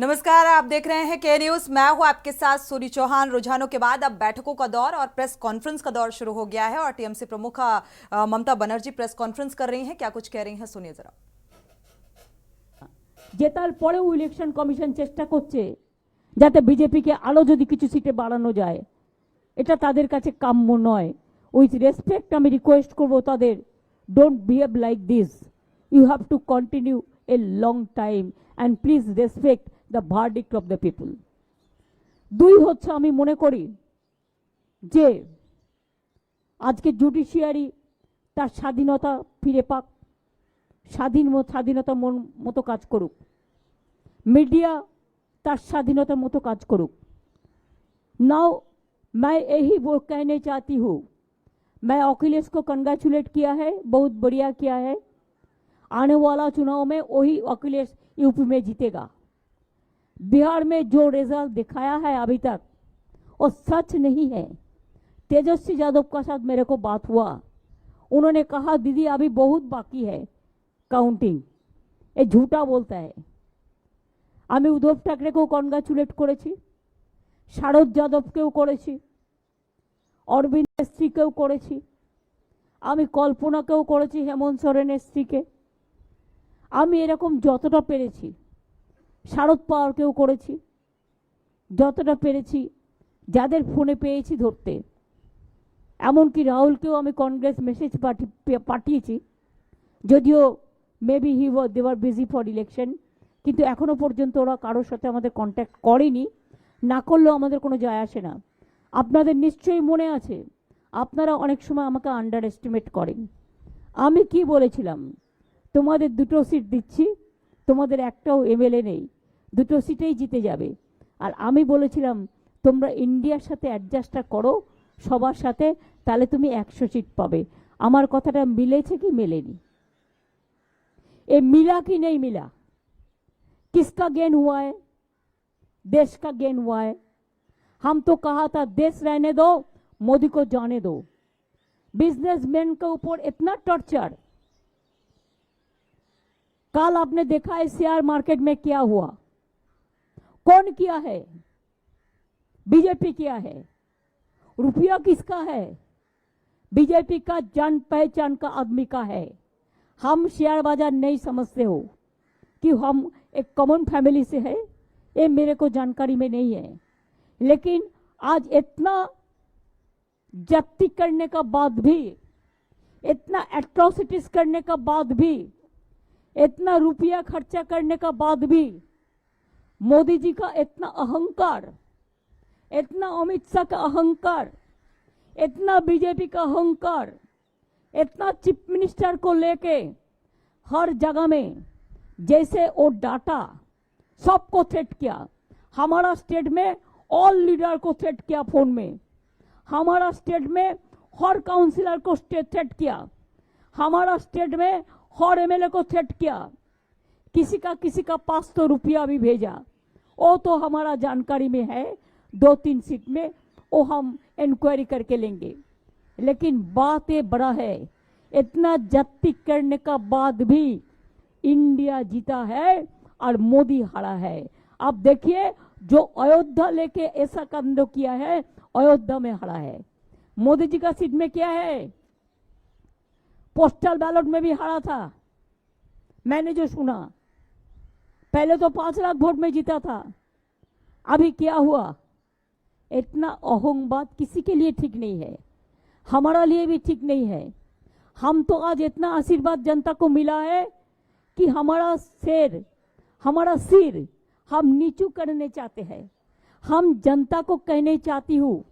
नमस्कार, आप देख रहे हैं के न्यूज। मैं हूं आपके साथ सूरी चौहान। रुझानों के बाद अब बैठकों का दौर और प्रेस कॉन्फ्रेंस का दौर शुरू हो गया है और टीएमसी प्रमुख ममता बनर्जी प्रेस कॉन्फ्रेंस कर रही हैं। क्या कुछ कह रही हैं, सुनिए जरा। জেতার পরেও ইলেকশন কমিশন চেষ্টা করছে যাতে বিজেপিকে আরো যদি কিছু সিটে বাড়ানো যায়, এটা তাদের কাছে কাম্য নয়। উইথ রেসপেক্ট আমি রিকোয়েস্ট করব তাদের, don't behave like this. You have to continue a long time and please respect the verdict of the people. দুই হচ্ছে, আমি মনে করি যে আজকে জুডিশিয়ারি তার স্বাধীনতা ফিরে পাক, স্বাধীনতা মতো কাজ করুক, मीडिया तार स्वाधीनता मतो काज करुक। नाउ मैं यही वो कहने चाहती हूँ, मैं अखिलेश को कंग्रेचुलेट किया है, बहुत बढ़िया किया है। आने वाला चुनाव में वही अखिलेश यूपी में जीतेगा। बिहार में जो रिजल्ट दिखाया है अभी तक वो सच नहीं है। तेजस्वी यादव का साथ मेरे को बात हुआ, उन्होंने कहा दीदी अभी बहुत बाकी है काउंटिंग, ये झूठा बोलता है। আমি উদ্ধব ঠাকরেকেও কনগ্রাচুলেট করেছি, শারদ যাদবকেও করেছি, অরবিন্দ স্ত্রীকেও করেছি, আমি কল্পনাকেও করেছি, হেমন্ত সোরেনের স্ত্রীকে। আমি এরকম যতটা পেরেছি, শারদ পাওয়ারকেও করেছি, যতটা পেরেছি যাদের ফোনে পেয়েছি ধরতে। এমনকি রাহুলকেও আমি কংগ্রেস মেসেজ পাঠিয়েছি, যদিও maybe they were busy for election, কিন্তু এখনো পর্যন্ত ওরা কারোর সাথে আমাদের কন্ট্যাক্ট করেনি। না করলেও আমাদের কোনো যায় আসে না। আপনাদের নিশ্চয়ই মনে আছে, আপনারা অনেক সময় আমাকে আন্ডার এস্টিমেট করেন। আমি কি বলেছিলাম, তোমাদের দুটো সিট দিচ্ছি, তোমাদের একটাও এমএলএ নেই, দুটো সিটেই জিতে যাবে। আর আমি বলেছিলাম তোমরা ইন্ডিয়ার সাথে অ্যাডজাস্টটা করো সবার সাথে, তাহলে তুমি 100 সিট পাবে। আমার কথাটা মিলেছে কি মেলেনি? এ মিলা কি নেই মিলা? किसका गेन हुआ है? देश का गेन हुआ है। हम तो कहा था देश रहने दो, मोदी को जाने दो। बिजनेसमैन के ऊपर इतना टॉर्चर। कल आपने देखा है शेयर मार्केट में क्या हुआ, कौन किया है? बीजेपी किया है। रुपया किसका है? बीजेपी का जान पहचान का आदमी का है। हम शेयर बाजार नहीं समझते हो कि हम एक कॉमन फैमिली से है, ये मेरे को जानकारी में नहीं है। लेकिन आज इतना जब्ती करने का बाद भी, इतना एट्रोसिटीज करने का बाद भी, इतना रुपया खर्चा करने का बाद भी मोदी जी का इतना अहंकार, इतना अमित शाह का अहंकार, इतना बीजेपी का अहंकार, इतना चीफ मिनिस्टर को लेके हर जगह में जैसे वो डाटा सबको थ्रेट किया। हमारा स्टेट में ऑल लीडर को थ्रेट किया फोन में, हमारा स्टेट में हर काउंसिलर को थ्रेट किया, हमारा स्टेट में हर एमएलए को थ्रेट किया। किसी का पास तो रुपया भी भेजा, वो तो हमारा जानकारी में है। 2-3 सीट में वो हम इंक्वायरी करके लेंगे। लेकिन बात ये बड़ा है, इतना जब्ती करने का बाद भी इंडिया जीता है और मोदी हारा है। अब देखिए, जो अयोध्या लेके ऐसा कांड किया है, अयोध्या में हारा है। मोदी जी का सीट में क्या है? पोस्टल बैलेट में भी हारा था, मैंने जो सुना। पहले तो 5 लाख वोट में जीता था, अभी क्या हुआ? इतना अहंकार किसी के लिए ठीक नहीं है, हमारा लिए भी ठीक नहीं है। हम तो आज इतना आशीर्वाद जनता को मिला है कि हमारा सिर हम नीचू करने चाहते हैं। हम जनता को कहने चाहती हूँ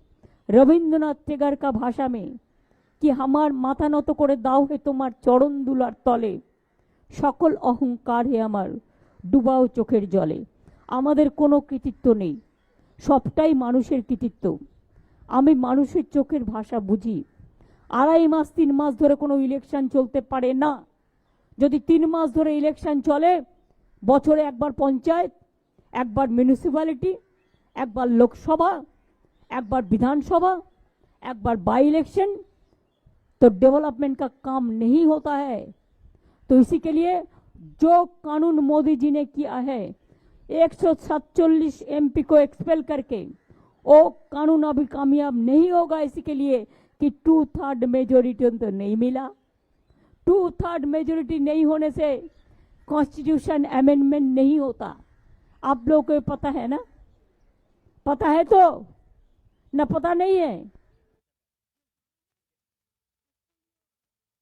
रविंद्रनाथ टैगोर का भाषा में कि हमार माथा নত করে দাও হে তোমার চরণ দুলার তলে, সকল অহংকার হে আমার ডুবাও চোখের জলে। আমাদের কোনো কৃতিত্ব নেই, সবটাই মানুষের কৃতিত্ব। আমি মানুষের চোখের ভাষা বুঝি। 2.5 মাস 3 মাস ধরে কোনো ইলেকশন চলতে পারে না। যদি 3 মাস ধরে ইলেকশন চলে, বছরে একবার পঞ্চায়েত, একবার মিউনিসিপ্যালিটি, একবার লোকসভা, একবার विधानसभा, একবার बाई इलेक्शन, तो डेवलपमेंट का काम नहीं होता है। तो इसी के लिए जो कानून मोदी जी ने किया है 147 एमपी को एक्सपेल करके वो कानून अभी कामयाब नहीं होगा, इसी के लिए कि 2/3 मेजोरिटी तो नहीं मिला। 2/3 मेजोरिटी नहीं होने से कॉन्स्टिट्यूशन अमेंडमेंट नहीं होता। आप लोगों को पता है ना? पता है तो ना, पता नहीं है।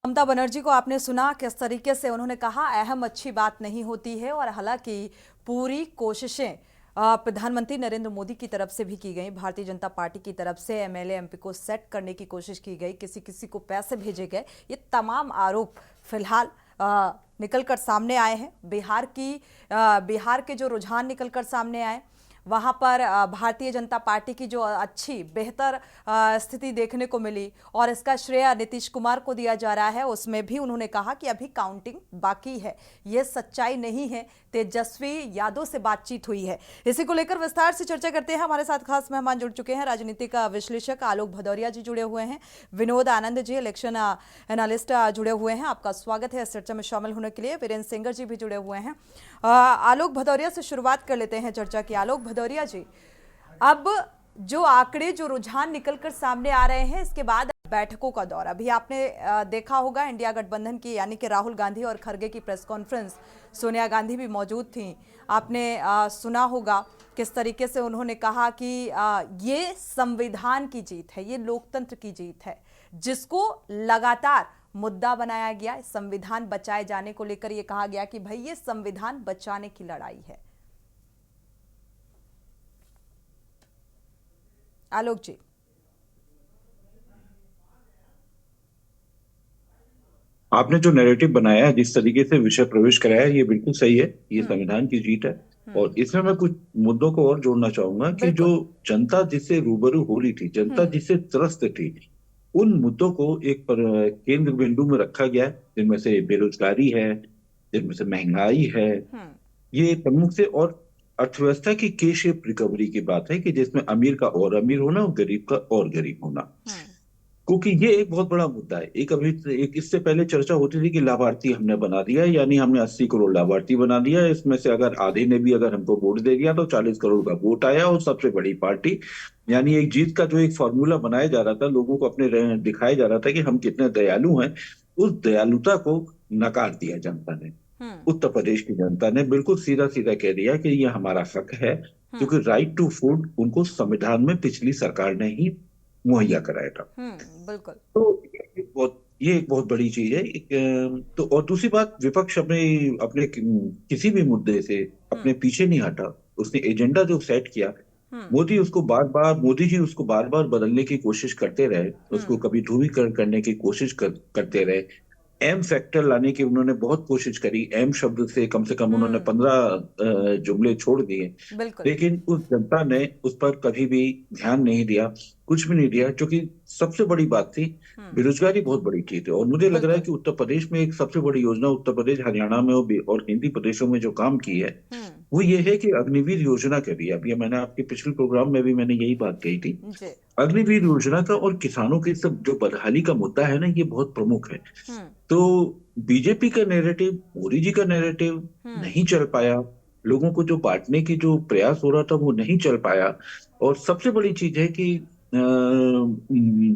ममता बनर्जी को आपने सुना किस तरीके से उन्होंने कहा अहम अच्छी बात नहीं होती है, और हालांकि पूरी कोशिशें प्रधानमंत्री नरेंद्र मोदी की तरफ से भी की गई, भारतीय जनता पार्टी की तरफ से एमएलए एमपी को सेट करने की कोशिश की गई, किसी किसी को पैसे भेजे गए, ये तमाम आरोप फिलहाल निकलकर सामने आए हैं। बिहार के जो रुझान निकलकर सामने आए, वहां पर भारतीय जनता पार्टी की जो अच्छी बेहतर स्थिति देखने को मिली, और इसका श्रेय नीतीश कुमार को दिया जा रहा है। उसमें भी उन्होंने कहा कि अभी काउंटिंग बाकी है, यह सच्चाई नहीं है। तेजस्वी यादव से बातचीत हुई है। इसी को लेकर विस्तार से चर्चा करते हैं। हमारे साथ खास मेहमान जुड़ चुके हैं, राजनीतिक विश्लेषक आलोक भदौरिया जी जुड़े हुए हैं, विनोद आनंद जी इलेक्शन एनालिस्ट जुड़े हुए हैं। आपका स्वागत है इस चर्चा में शामिल होने के लिए। वीरेंद्र सिंगर जी भी जुड़े हुए हैं। आलोक भदौरिया से शुरुआत कर लेते हैं चर्चा की। आलोक भदौरिया जी, अब जो आंकड़े, जो रुझान निकलकर सामने आ रहे हैं, इसके बाद बैठकों का दौर, अभी आपने देखा होगा इंडिया गठबंधन की यानी कि राहुल गांधी और खरगे की प्रेस कॉन्फ्रेंस, सोनिया गांधी भी मौजूद थी। आपने सुना होगा किस तरीके से उन्होंने कहा कि ये संविधान की जीत है, ये लोकतंत्र की जीत है, जिसको लगातार मुद्दा बनाया गया। संविधान बचाए जाने को लेकर ये कहा गया कि भाई ये संविधान बचाने की लड़ाई है। आलोक जी, आपने जो नैरेटिव बनाया है, जिस तरीके से विषय प्रवेश कराया है, ये बिल्कुल सही है। ये संविधान की जीत है। और इसमें मैं कुछ मुद्दों को और जोड़ना चाहूंगा कि जो जनता जिससे रूबरू हो रही थी, जनता जिससे त्रस्त थी, उन मुद्दों को एक केंद्र बिंदु में रखा गया है, जिनमें से बेरोजगारी है, जिनमें से महंगाई है, ये प्रमुख से, और अर्थव्यवस्था की के शेप रिकवरी की बात है कि जिसमें अमीर का और अमीर होना और गरीब का और गरीब होना, क्योंकि ये एक बहुत बड़ा मुद्दा है। एक इससे पहले चर्चा होती थी कि लाभार्थी हमने बना दिया, यानी हमने 80 करोड़ लाभार्थी बना दिया, इसमें से अगर आधे ने भी अगर हमको वोट दे दिया तो 40 करोड़ का वोट आया, और सबसे बड़ी पार्टी, यानी एक जीत का जो एक फॉर्मूला बनाया जा रहा था, लोगों को अपने दिखाया जा रहा था कि हम कितने दयालु हैं, उस दयालुता को नकार दिया जनता ने। उत्तर प्रदेश की जनता ने बिल्कुल सीधा सीधा कह दिया कि ये हमारा हक है, क्योंकि राइट टू फूड उनको संविधान में पिछली सरकार ने ही मुहैया कराया था। बिल्कुल। तो ये एक बहुत बड़ी चीज है। तो और दूसरी बात, विपक्ष अपने किसी भी मुद्दे से अपने पीछे नहीं हटा। उसने एजेंडा जो सेट किया, मोदी जी उसको बार बार बदलने की कोशिश करते रहे, उसको कभी ध्रुवीकरण करने की कोशिश करते रहे। एम फैक्टर लाने की उन्होंने बहुत कोशिश करी, एम शब्द से कम उन्होंने 15 जुमले छोड़ दिए, लेकिन उस जनता ने उस पर कभी भी ध्यान नहीं दिया, कुछ भी नहीं दिया। क्योंकि सबसे बड़ी बात थी, बेरोजगारी बहुत बड़ी चीज है। और मुझे लग रहा है कि उत्तर प्रदेश में एक सबसे बड़ी योजना उत्तर प्रदेश, हरियाणा में और हिंदी प्रदेशों में जो काम की है, वो ये है कि अग्निवीर योजना के भी, अभी मैंने आपके पिछले प्रोग्राम में भी मैंने यही बात कही थी, अग्निवीर योजना का और किसानों के सब जो बदहाली का मुद्दा है ना, ये बहुत प्रमुख है। तो बीजेपी का नैरेटिव, मोदी जी का नैरेटिव नहीं चल पाया, लोगों को जो बांटने की जो प्रयास हो रहा था वो नहीं चल पाया। और सबसे बड़ी चीज है कि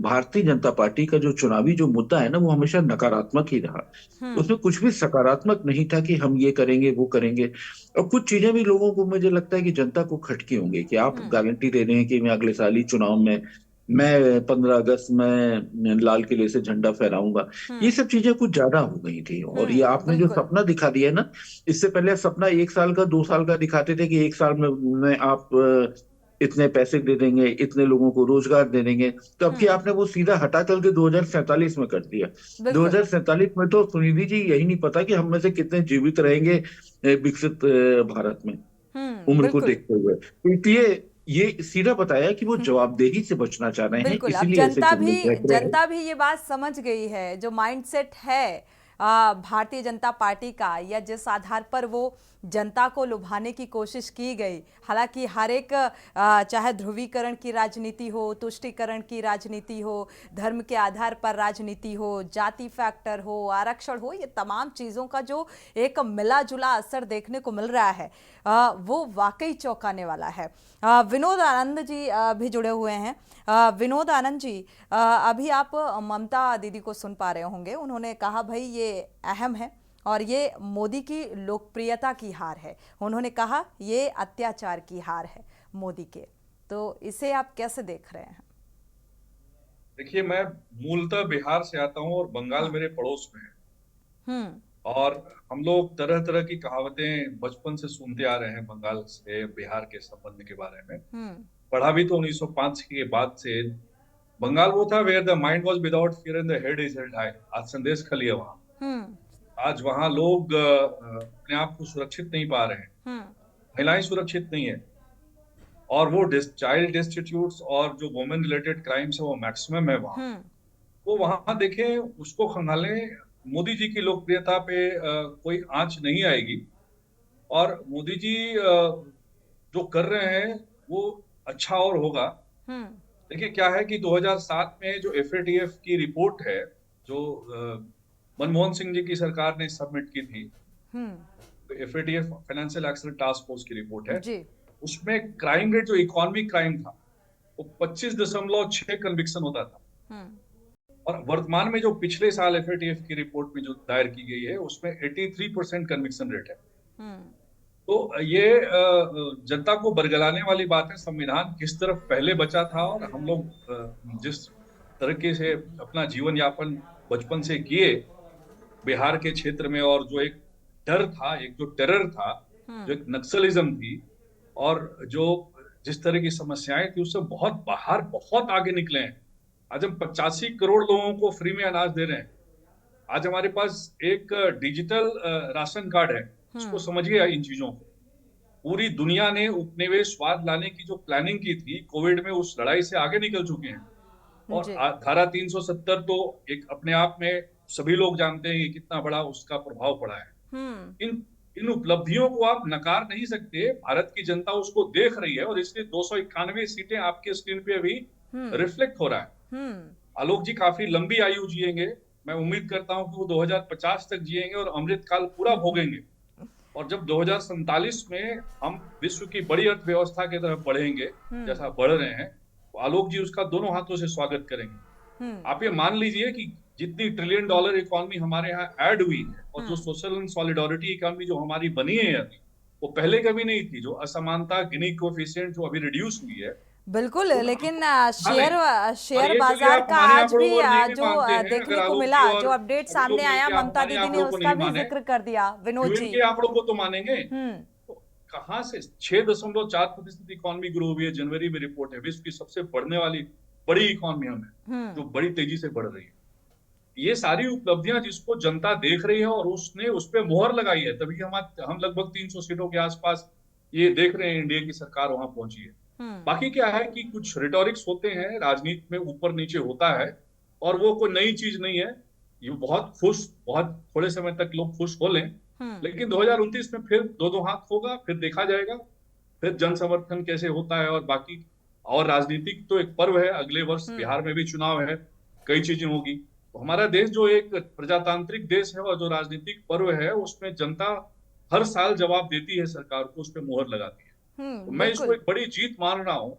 भारतीय जनता पार्टी का जो चुनावी जो मुद्दा है ना, वो हमेशा नकारात्मक ही रहा। उसमें कुछ भी सकारात्मक नहीं था कि हम ये करेंगे वो करेंगे। और कुछ चीजें भी लोगों को, मुझे लगता है कि जनता को खटकी होंगी कि आप गारंटी दे रहे हैं कि मैं अगले साल ही चुनाव में मैं 15 अगस्त में लाल किले से झंडा फहराऊंगा। ये सब चीजें कुछ ज्यादा हो गई थी। और ये आपने जो सपना दिखा दिया ना, इससे पहले सपना 1 साल का 2 साल का दिखाते थे कि 1 साल में आप इतने पैसे दे देंगे, इतने लोगों को रोजगार दे देंगे। तो अब की आपने वो सीधा हटा चल के 2047 में कर दिया। 2047 में तो सुनिधि जी यही नहीं पता कि हम में से कितने जीवित रहेंगे विकसित भारत में, उम्र को देखते हुए। तो ये सीधा बताया कि वो जवाबदेही से बचना चाह रहे हैं, बिल्कुल। अब जनता भी ये बात समझ गई है, जो माइंडसेट है भारतीय जनता पार्टी का, या जिस आधार पर वो जनता को लुभाने की कोशिश की गई। हालांकि हर एक चाहे ध्रुवीकरण की राजनीति हो, तुष्टीकरण की राजनीति हो, धर्म के आधार पर राजनीति हो, जाति फैक्टर हो, आरक्षण हो, ये तमाम चीज़ों का जो एक मिला जुला असर देखने को मिल रहा है वो वाकई चौंकाने वाला है। विनोद आनंद जी भी जुड़े हुए हैं। विनोद आनंद जी, अभी आप ममता दीदी को सुन पा रहे होंगे, उन्होंने कहा भाई ये अहम है और ये मोदी की लोकप्रियता की हार है। उन्होंने कहा ये अत्याचार की हार है मोदी के। तो इसे आप कैसे देख रहे हैं? देखिए, मैं मूलतः बिहार से आता हूं और बंगाल मेरे पड़ोस में है। और हम लोग तरह तरह की कहावतें बचपन से सुनते आ रहे हैं बंगाल से बिहार के संबंध के बारे में। पढ़ा भी तो 1905 के बाद से। बंगाल वो था where the mind was without fear and the head is held high. आज संदेश खली है वहां। आज वहां लोग अपने आप को सुरक्षित नहीं पा रहे हैं। महिलाएं सुरक्षित नहीं है और वो चाइल्ड डिस्टिट्यूट्स और जो वुमेन रिलेटेड क्राइम्स है वो मैक्सिमम है वहां। वो वहां देखें, उसको खंगालने मोदी जी की लोकप्रियता पे कोई आंच नहीं आएगी। और मोदी जी जो कर रहे हैं वो अच्छा और होगा। देखिए क्या है कि 2007 में जो FATF की रिपोर्ट है, जो मनमोहन सिंह जी की सरकार ने सबमिट की थी, FATF financial action task force की रिपोर्ट है, उसमें क्राइम रेट, जो इकोनॉमिक क्राइम था, वो 25.6 कन्विक्शन होता था। और वर्तमान में जो पिछले साल FATF की रिपोर्ट में जो दायर की गई है उसमें 83% कन्विक्शन रेट है। तो ये जनता को बरगलाने वाली बात है। संविधान किस तरफ पहले बचा था और हम लोग जिस तरीके से अपना जीवन यापन बचपन से किए बिहार के क्षेत्र में, और जो एक डर था, एक जो टेरर था, जो एक नक्सलिज्म थी, और जो जिस तरह की समस्याएं थी, उससे बहुत बाहर, बहुत आगे निकले हैं। आज हम 85 करोड़ लोगों को फ्री में अनाज दे रहे हैं। आज हमारे पास एक डिजिटल राशन कार्ड है। उसको समझिए इन चीजों को। पूरी दुनिया ने उपनिवेशवाद लाने की जो प्लानिंग की थी कोविड में, उस लड़ाई से आगे निकल चुके हैं। और धारा 370 तो एक अपने आप में सभी लोग जानते हैं कि कितना बड़ा उसका प्रभाव पड़ा है। इन उपलब्धियों को आप नकार नहीं सकते। भारत की जनता उसको देख रही है और इसलिए 291 सीटें आपके स्क्रीन पे अभी रिफ्लेक्ट हो रहा है। आलोक जी काफी लंबी आयु जिएंगे। मैं उम्मीद करता हूं कि वो 2050 तक जिएंगे और अमृत काल पूरा भोगेंगे। और जब 2047 में हम विश्व की बड़ी अर्थव्यवस्था की तरफ बढ़ेंगे, जैसा बढ़ रहे हैं, तो आलोक जी उसका दोनों हाथों से स्वागत करेंगे। आप ये मान लीजिए कि जितनी $1 ट्रिलियन इकोनॉमी हमारे यहाँ ऐड हुई है और जो सोशल एंड सॉलिडारिटी इकोनॉमी जो हमारी बनी है अभी, वो पहले कभी नहीं थी। जो असमानता गिनी कोएफिशिएंट जो अभी रिड्यूस हुई है, बिल्कुल, लेकिन शेयर बाजार का आज भी जो देखने को मिला, जो अपडेट सामने आया, ममता दीदी ने उसका भी जिक्र कर दिया। विनोद जी, के आंकड़ों को तो मानेंगे तो कहां से 6.4% इकोनॉमी ग्रो हुई है। जनवरी में रिपोर्ट है, विश्व की सबसे बढ़ने वाली बड़ी इकोनॉमी हमें, जो बड़ी तेजी से बढ़ रही है। ये सारी उपलब्धियां जिसको जनता देख रही है और उसने उस पर मोहर लगाई है, तभी हम लगभग 300 सीटों के आसपास ये देख रहे हैं इंडिया की सरकार वहां पहुंची है। बाकी क्या है कि कुछ रिटोरिक्स होते हैं राजनीति में, ऊपर नीचे होता है, और वो कोई नई चीज नहीं है। ये बहुत थोड़े समय तक लोग खुश हो लें, लेकिन 2029 में फिर दो हाथ होगा, फिर देखा जाएगा, फिर जन समर्थन कैसे होता है। और बाकी और राजनीतिक तो एक पर्व है, अगले वर्ष बिहार में भी चुनाव है, कई चीजें होगी। तो हमारा देश जो एक प्रजातांत्रिक देश है और जो राजनीतिक पर्व है, उसमें जनता हर साल जवाब देती है सरकार को, उस पर मोहर लगाती है। तो मैं इसको एक बड़ी जीत मान रहा हूं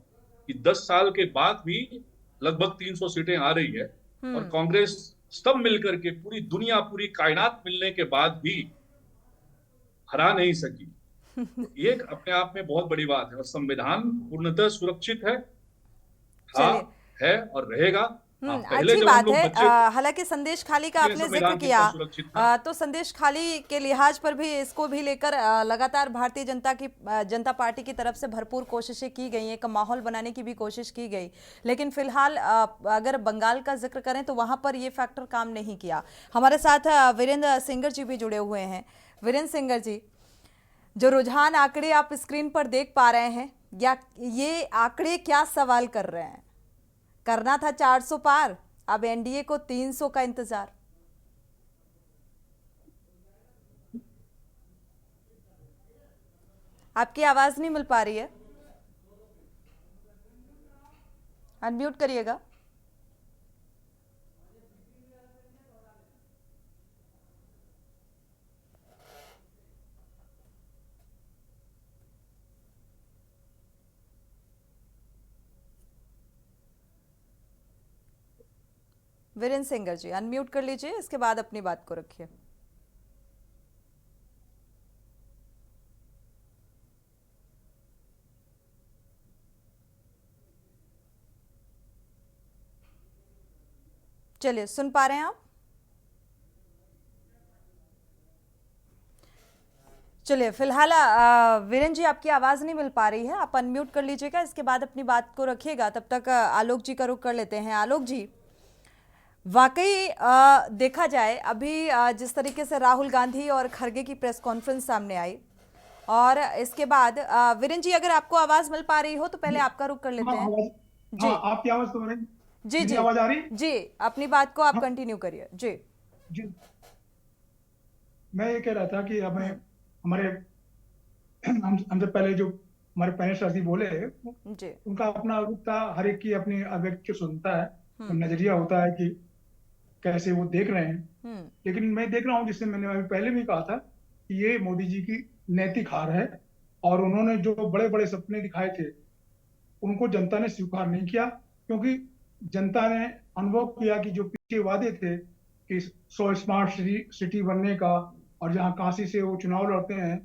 कि 10 साल के बाद भी लगभग 300 सीटें आ रही है और कांग्रेस सब मिलकर के, पूरी दुनिया, पूरी कायनात मिलने के बाद भी हरा नहीं सकी। तो ये अपने आप में बहुत बड़ी बात है। और संविधान पूर्णतः सुरक्षित है और रहेगा। अच्छी बात है। हालांकि संदेश खाली का आपने जिक्र किया, तो संदेश खाली के लिहाज पर भी इसको भी लेकर लगातार भारतीय जनता पार्टी की तरफ से भरपूर कोशिशें की गई, एक माहौल बनाने की भी कोशिश की गई। लेकिन फिलहाल अगर बंगाल का जिक्र करें तो वहां पर ये फैक्टर काम नहीं किया। हमारे साथ वीरेंद्र सिंगर जी भी जुड़े हुए हैं। वीरेंद्र सिंगर जी, जो रुझान आंकड़े आप स्क्रीन पर देख पा रहे हैं, या ये आंकड़े क्या सवाल कर रहे हैं? करना था 400 पार, अब एनडीए को 300 का इंतजार। आपकी आवाज नहीं मिल पा रही है, अनम्यूट करिएगा। वीरेंद्र सिंगर जी अनम्यूट कर लीजिए, इसके बाद अपनी बात को रखिए। चलिए, सुन पा रहे हैं आप? चलिए, फिलहाल वीरेंद्र जी आपकी आवाज नहीं मिल पा रही है, आप अनम्यूट कर लीजिएगा, इसके बाद अपनी बात को रखिएगा। तब तक आलोक जी का रुख कर लेते हैं। आलोक जी, वाकई देखा जाए अभी जिस तरीके से राहुल गांधी और खरगे की प्रेस कॉन्फ्रेंस सामने आई, और इसके बाद वीरेंद्र जी अगर आपको आवाज मिल पा रही हो तो पहले आपका रुख कर लेते हैं। जी आपकी आवाज तो मेरी जी जी आवाज आ रही? जी, अपनी बात को आप कंटिन्यू करिए। जी जी, मैं ये कह रहा था कि हमें हमारे हमसे पहले जो हमारे पैनलिस्ट बोले, जी उनका अपना रुख था, हर एक की अपनी अभिव्यक्ति सुनता है, तो नजरिया होता है कि कैसे वो देख रहे हैं। लेकिन मैं देख रहा हूँ, जिससे मैंने अभी पहले भी कहा था कि ये मोदी जी की नैतिक हार है, और उन्होंने जो बड़े बड़े सपने दिखाए थे उनको जनता ने स्वीकार नहीं किया, क्योंकि जनता ने अनुभव किया कि जो पीछे वादे थे कि 100 स्मार्ट सिटी बनने का, और जहां काशी से वो चुनाव लड़ते हैं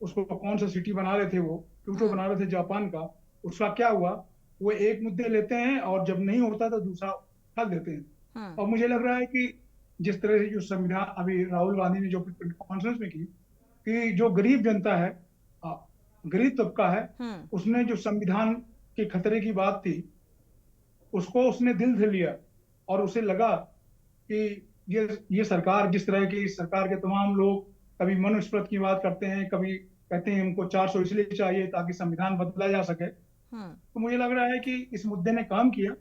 उसको कौन सा सिटी बना रहे थे, वो क्योटो बना रहे थे जापान का, उसका क्या हुआ? वो एक मुद्दे लेते हैं और जब नहीं होता तो दूसरा हल देते हैं। और मुझे लग रहा है कि जिस तरह से जो संविधान अभी राहुल गांधी ने जो कॉन्फ्रेंस में की, कि जो गरीब जनता है, गरीब तबका है, उसने जो संविधान के खतरे की बात थी उसको उसने दिल से लिया, और उसे लगा कि ये सरकार, जिस तरह की सरकार के तमाम लोग कभी मनुस्मृति की बात करते हैं, कभी कहते हैं हमको 400 इसलिए चाहिए ताकि संविधान बदला जा सके, तो मुझे लग रहा है कि इस मुद्दे ने काम किया।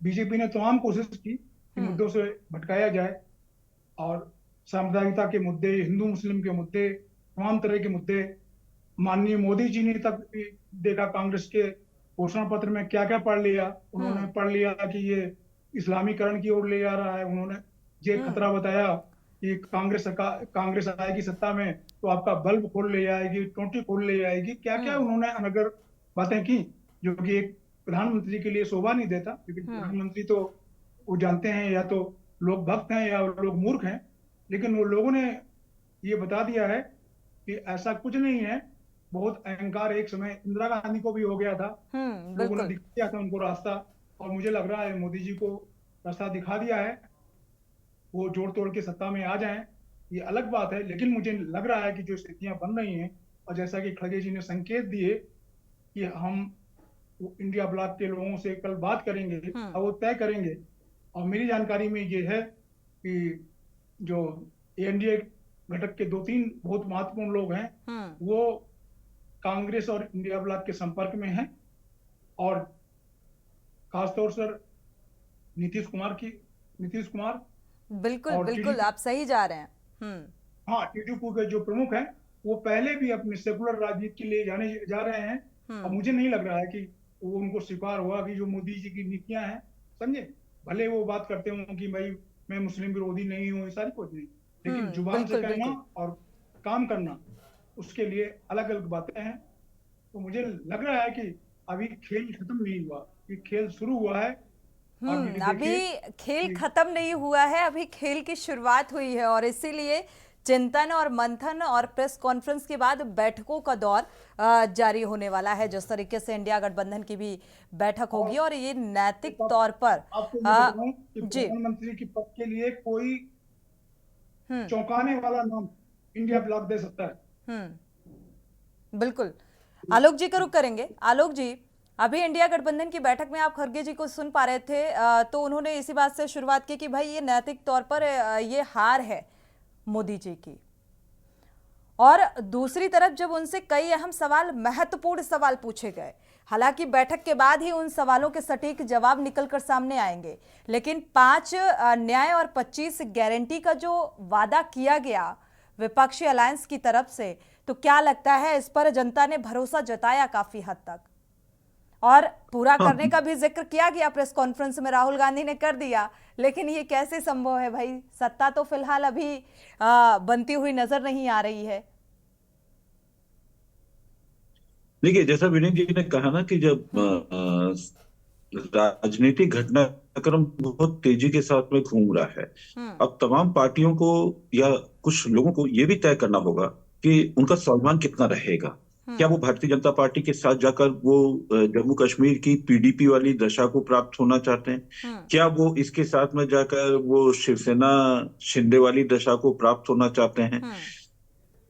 बीजेपी ने तमाम कोशिश की कि मुद्दों से भटकाया जाए, और सांप्रदायिकता के मुद्दे, हिंदू मुस्लिम के मुद्दे, तमाम तरह के मुद्दे, माननीय मोदी जी ने तक देखा कांग्रेस के घोषणा पत्र में क्या क्या पढ़ लिया। उन्होंने पढ़ लिया कि ये इस्लामीकरण की ओर ले जा रहा है, उन्होंने ये खतरा बताया कि कांग्रेस आएगी सत्ता में तो आपका बल्ब खोल ले जाएगी, टोंटी खोल ले जाएगी, क्या क्या उन्होंने अनगर बातें की, जो कि एक प्रधानमंत्री के लिए शोभा नहीं देता, क्योंकि प्रधानमंत्री तो वो जानते हैं या तो लोग भक्त हैं या लोग मूर्ख हैं। लेकिन वो लोगों ने ये बता दिया है कि ऐसा कुछ नहीं है। बहुत अहंकार एक समय इंदिरा गांधी को भी हो गया था, लोगों ने दिखा दिया था उनको रास्ता, और मुझे लग रहा है मोदी जी को रास्ता दिखा दिया है। वो जोड़ तोड़ के सत्ता में आ जाएं, ये अलग बात है, लेकिन मुझे लग रहा है कि जो स्थितियां बन रही हैं, और जैसा कि खड़गे जी ने संकेत दिए कि हम इंडिया ब्लॉक के लोगों से कल बात करेंगे और वो तय करेंगे, और मेरी जानकारी में ये है कि जो एनडीए घटक के 2-3 बहुत महत्वपूर्ण लोग हैं, वो कांग्रेस और इंडिया ब्लॉक के संपर्क में हैं, और खासतौर से नीतीश कुमार बिल्कुल बिल्कुल आप सही जा रहे हैं। हाँ, टीडीपी के जो प्रमुख हैं वो पहले भी अपने सेकुलर राजनीति के लिए जा रहे हैं, और मुझे नहीं लग रहा है कि वो उनको स्वीकार हुआ कि जो मोदी जी की नीतियां हैं, समझे, भले वो बात करते हों कि भाई मैं मुस्लिम विरोधी नहीं हूँ, सारी कुछ नहीं, लेकिन जुबान से कहना और काम करना उसके लिए अलग अलग बातें हैं। तो मुझे लग रहा है कि अभी खेल खत्म नहीं हुआ, ये खेल शुरू हुआ है। अभी खेल खत्म नहीं हुआ है, अभी खेल की शुरुआत हुई है, और इसीलिए चिंतन और मंथन और प्रेस कॉन्फ्रेंस के बाद बैठकों का दौर जारी होने वाला है। जिस तरीके से इंडिया गठबंधन की भी बैठक होगी, और ये नैतिक तौर पर जी प्रधानमंत्री की पद के लिए कोई चौंकाने वाला नाम इंडिया ब्लॉक दे सकता है। बिल्कुल, आलोक जी का रुख करेंगे। आलोक जी, अभी इंडिया गठबंधन की बैठक में आप खरगे जी को सुन पा रहे थे, तो उन्होंने इसी बात से शुरुआत की कि भाई ये नैतिक तौर पर ये हार है मोदी जी की, और दूसरी तरफ जब उनसे कई अहम सवाल, महत्वपूर्ण सवाल पूछे गए, हालांकि बैठक के बाद ही उन सवालों के सटीक जवाब निकलकर सामने आएंगे, लेकिन 5 न्याय और 25 गारंटी का जो वादा किया गया विपक्षी अलायंस की तरफ से, तो क्या लगता है इस पर जनता ने भरोसा जताया काफी हद तक, और पूरा हाँ, करने का भी जिक्र किया गया प्रेस कॉन्फ्रेंस में, राहुल गांधी ने कर दिया, लेकिन ये कैसे संभव है भाई? सत्ता तो फिलहाल अभी बनती हुई नजर नहीं आ रही है। देखिए जैसा विनय जी ने कहा ना कि जब राजनीतिक घटनाक्रम बहुत तेजी के साथ में घूम रहा है, हम्म। अब तमाम पार्टियों को या कुछ लोगों को ये भी तय करना होगा कि उनका स्वाभिमान कितना रहेगा। क्या वो भारतीय जनता पार्टी के साथ जाकर वो जम्मू कश्मीर की पीडीपी वाली दशा को प्राप्त होना चाहते हैं? हम्म। क्या वो इसके साथ में जाकर वो शिवसेना शिंदे वाली दशा को प्राप्त होना चाहते हैं? हम्म।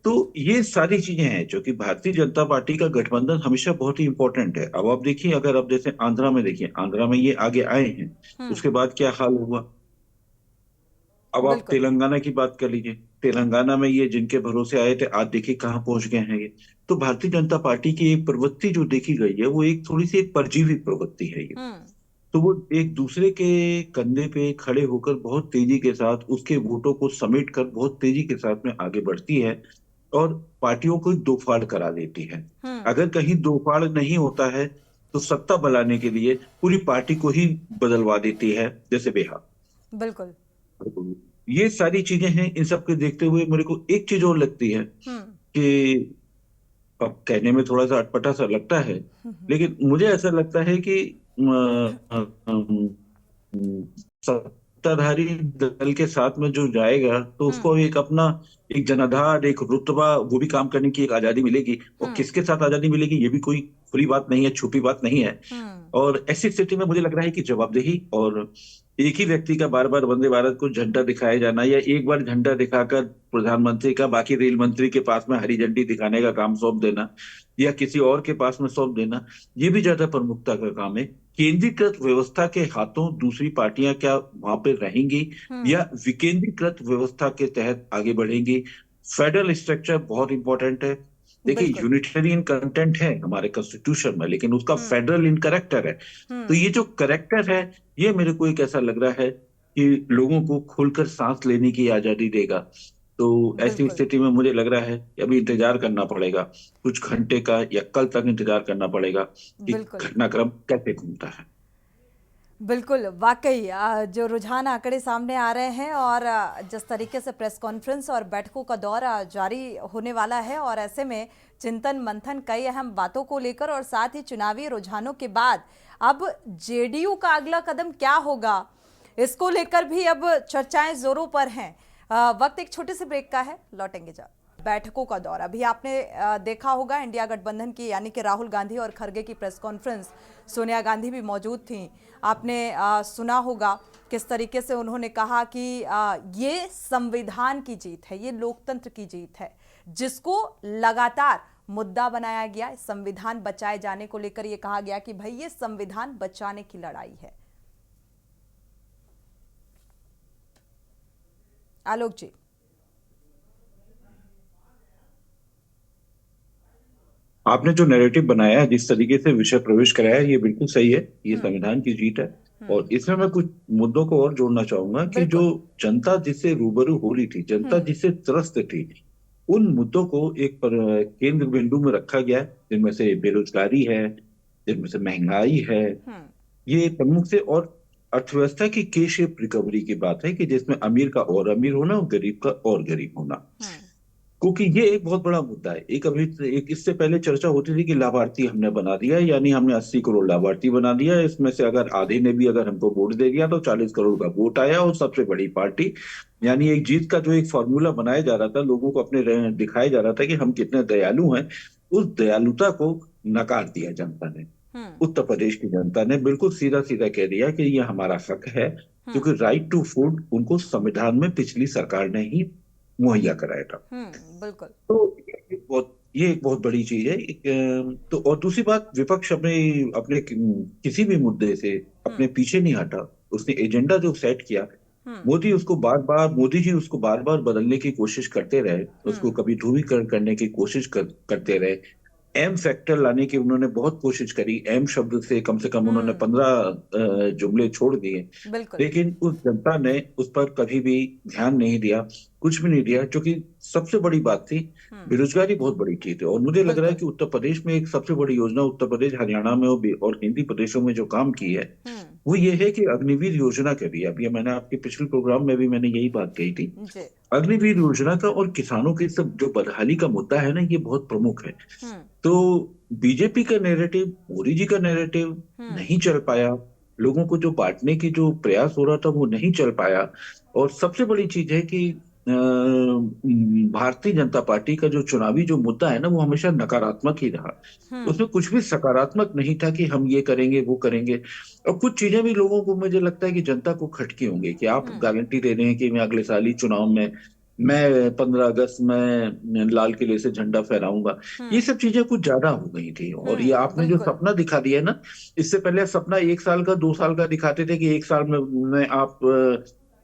तो ये सारी चीजें हैं जो कि भारतीय जनता पार्टी का गठबंधन हमेशा बहुत ही इंपॉर्टेंट है। अब आप देखिए, अगर आप जैसे आंध्रा में देखिए, आंध्रा में ये आगे आए हैं, उसके बाद क्या हाल हुआ। अब आप बिल्कुल। तेलंगाना की बात कर लीजिए, तेलंगाना में ये जिनके भरोसे आए थे आज देखिए कहाँ पहुंच गए हैं ये। तो भारतीय जनता पार्टी की एक प्रवृत्ति जो देखी गई है वो एक थोड़ी सी एक परजीवी प्रवृत्ति है ये। हम्म। तो वो एक दूसरे के कंधे पे खड़े होकर बहुत तेजी के साथ उसके वोटों को समेट कर बहुत तेजी के साथ में आगे बढ़ती है और पार्टियों को दो फाड़ करा देती है। हम्म। अगर कहीं दो फाड़ नहीं होता है तो सत्ता बनाने के लिए पूरी पार्टी को ही बदलवा देती है, जैसे बिहार। बिल्कुल। ये सारी चीजें हैं, इन सब के देखते हुए मेरे को एक चीज और लगती है हम्म। कि अब कहने में थोड़ा सा अटपटा सा लगता है, लेकिन मुझे ऐसा लगता है कि सत्ताधारी दल के साथ में जो जाएगा तो उसको एक अपना एक जनाधार, एक रुतबा, वो भी काम करने की एक आजादी मिलेगी। और किसके साथ आजादी मिलेगी ये भी कोई खुली बात नहीं है, छुपी बात नहीं है। और ऐसी स्थिति में मुझे लग रहा है कि जवाबदेही और एक ही व्यक्ति का बार बार वंदे भारत को झंडा दिखाया जाना या एक बार झंडा दिखाकर प्रधानमंत्री का बाकी रेल मंत्री के पास में हरी झंडी दिखाने का काम सौंप देना या किसी और के पास में सौंप देना, ये भी ज्यादा प्रमुखता का काम है। केंद्रीकृत व्यवस्था के हाथों दूसरी पार्टियां क्या वहां पे रहेंगी या विकेंद्रीकृत व्यवस्था के तहत आगे बढ़ेंगी? फेडरल स्ट्रक्चर बहुत इंपॉर्टेंट है। देखिए, बिल्कुल। यूनिटेरियन कंटेंट है हमारे कॉन्स्टिट्यूशन में, लेकिन उसका फेडरल इन करेक्टर है। तो ये जो करेक्टर है, ये मेरे को एक ऐसा लग रहा है कि लोगों को खुलकर सांस लेने की आजादी देगा। तो ऐसी बिल्कुल। स्थिति में मुझे लग रहा है कि अभी इंतजार करना पड़ेगा, कुछ घंटे का या कल तक इंतजार करना पड़ेगा कि बिल्कुल। घटनाक्रम कैसे घूमता है। बिल्कुल, वाकई जो रुझान आंकड़े सामने आ रहे हैं और जिस तरीके से प्रेस कॉन्फ्रेंस और बैठकों का दौर जारी होने वाला है, और ऐसे में चिंतन मंथन कई अहम बातों को लेकर और साथ ही चुनावी रुझानों के बाद अब जेडीयू का अगला कदम क्या होगा, इसको लेकर भी अब चर्चाएं जोरों पर हैं। वक्त एक छोटे से ब्रेक का है, लौटेंगे जब। बैठकों का दौर अभी आपने देखा होगा, इंडिया गठबंधन की यानी कि राहुल गांधी और खरगे की प्रेस कॉन्फ्रेंस, सोनिया गांधी भी मौजूद थीं। आपने सुना होगा किस तरीके से उन्होंने कहा कि ये संविधान की जीत है, ये लोकतंत्र की जीत है, जिसको लगातार मुद्दा बनाया गया। संविधान बचाए जाने को लेकर ये कहा गया कि भाई ये संविधान बचाने की लड़ाई है। आलोक जी। आपने जो नैरेटिव बनाया है, जिस तरीके से विषय प्रवेश कराया है, ये बिल्कुल सही है। ये संविधान की जीत है। और इसमें मैं कुछ मुद्दों को और जोड़ना चाहूंगा कि जो जनता जिससे रूबरू हो रही थी, जनता जिससे त्रस्त थी, उन मुद्दों को एक केंद्र बिंदु में रखा गया है, जिनमें से बेरोजगारी है, जिनमें से महंगाई है, ये प्रमुख से। और अर्थव्यवस्था की के शेप रिकवरी की बात है कि जिसमें अमीर का और अमीर होना और गरीब का और गरीब होना, क्योंकि ये एक बहुत बड़ा मुद्दा है। एक इससे पहले चर्चा होती थी कि लाभार्थी हमने बना दिया, यानी हमने 80 करोड़ लाभार्थी बना दिया, इसमें से अगर आधे ने भी अगर हमको वोट दे दिया तो 40 करोड़ का वोट आया और सबसे बड़ी पार्टी, यानी एक जीत का जो एक फॉर्मूला बनाया जा रहा था, लोगों को अपने दिखाया जा रहा था कि हम कितने दयालु हैं, उस दयालुता को नकार दिया जनता ने। उत्तर प्रदेश की जनता ने बिल्कुल सीधा सीधा कह दिया कि ये हमारा हक है, क्योंकि राइट टू फूड उनको संविधान में पिछली सरकार ने ही मुहैया कराया था। बिल्कुल। तो ये एक बहुत बड़ी चीज है। तो और दूसरी बात, विपक्ष अपने किसी भी मुद्दे से अपने पीछे नहीं हटा। उसने एजेंडा जो सेट किया, मोदी जी उसको बार बार बदलने की कोशिश करते रहे, उसको कभी ध्रुवीकरण करने की कोशिश करते रहे। एम फैक्टर लाने की उन्होंने बहुत कोशिश करी, एम शब्द से कम उन्होंने 15 जुमले छोड़ दिए, लेकिन उस जनता ने उस पर कभी भी ध्यान नहीं दिया। कुछ भी नहीं दिया, जो कि सबसे बड़ी बात थी। बेरोजगारी बहुत बड़ी चीज है, और मुझे लग रहा है बिल्कुल। कि उत्तर प्रदेश में एक सबसे बड़ी योजना उत्तर प्रदेश, हरियाणा में और हिंदी प्रदेशों में जो काम की है, वो ये है कि अग्निवीर योजना के भी, अभी मैंने आपके पिछले प्रोग्राम में भी मैंने यही बात कही थी। जी। अग्निवीर योजना का और किसानों की सब जो बदहाली का मुद्दा है ना, ये बहुत प्रमुख है। तो बीजेपी का नैरेटिव, मोदी जी का नैरेटिव नहीं चल पाया। लोगों को जो बांटने की जो प्रयास हो रहा था वो नहीं चल पाया। और सबसे बड़ी चीज है कि भारतीय जनता पार्टी का जो चुनावी जो मुद्दा है ना, वो हमेशा नकारात्मक ही रहा। उसमें कुछ भी सकारात्मक नहीं था कि हम ये करेंगे वो करेंगे। और कुछ चीजें भी लोगों को, मुझे लगता है कि जनता को खटकी होंगी कि आप गारंटी दे रहे हैं कि मैं अगले साल ही चुनाव में मैं 15 अगस्त में लाल किले से झंडा फहराऊंगा। ये सब चीजें कुछ ज्यादा हो गई थी। और ये आपने जो बिल्कुल। सपना दिखा दिया है ना, इससे पहले सपना 1 साल का 2 साल का दिखाते थे कि 1 साल में आप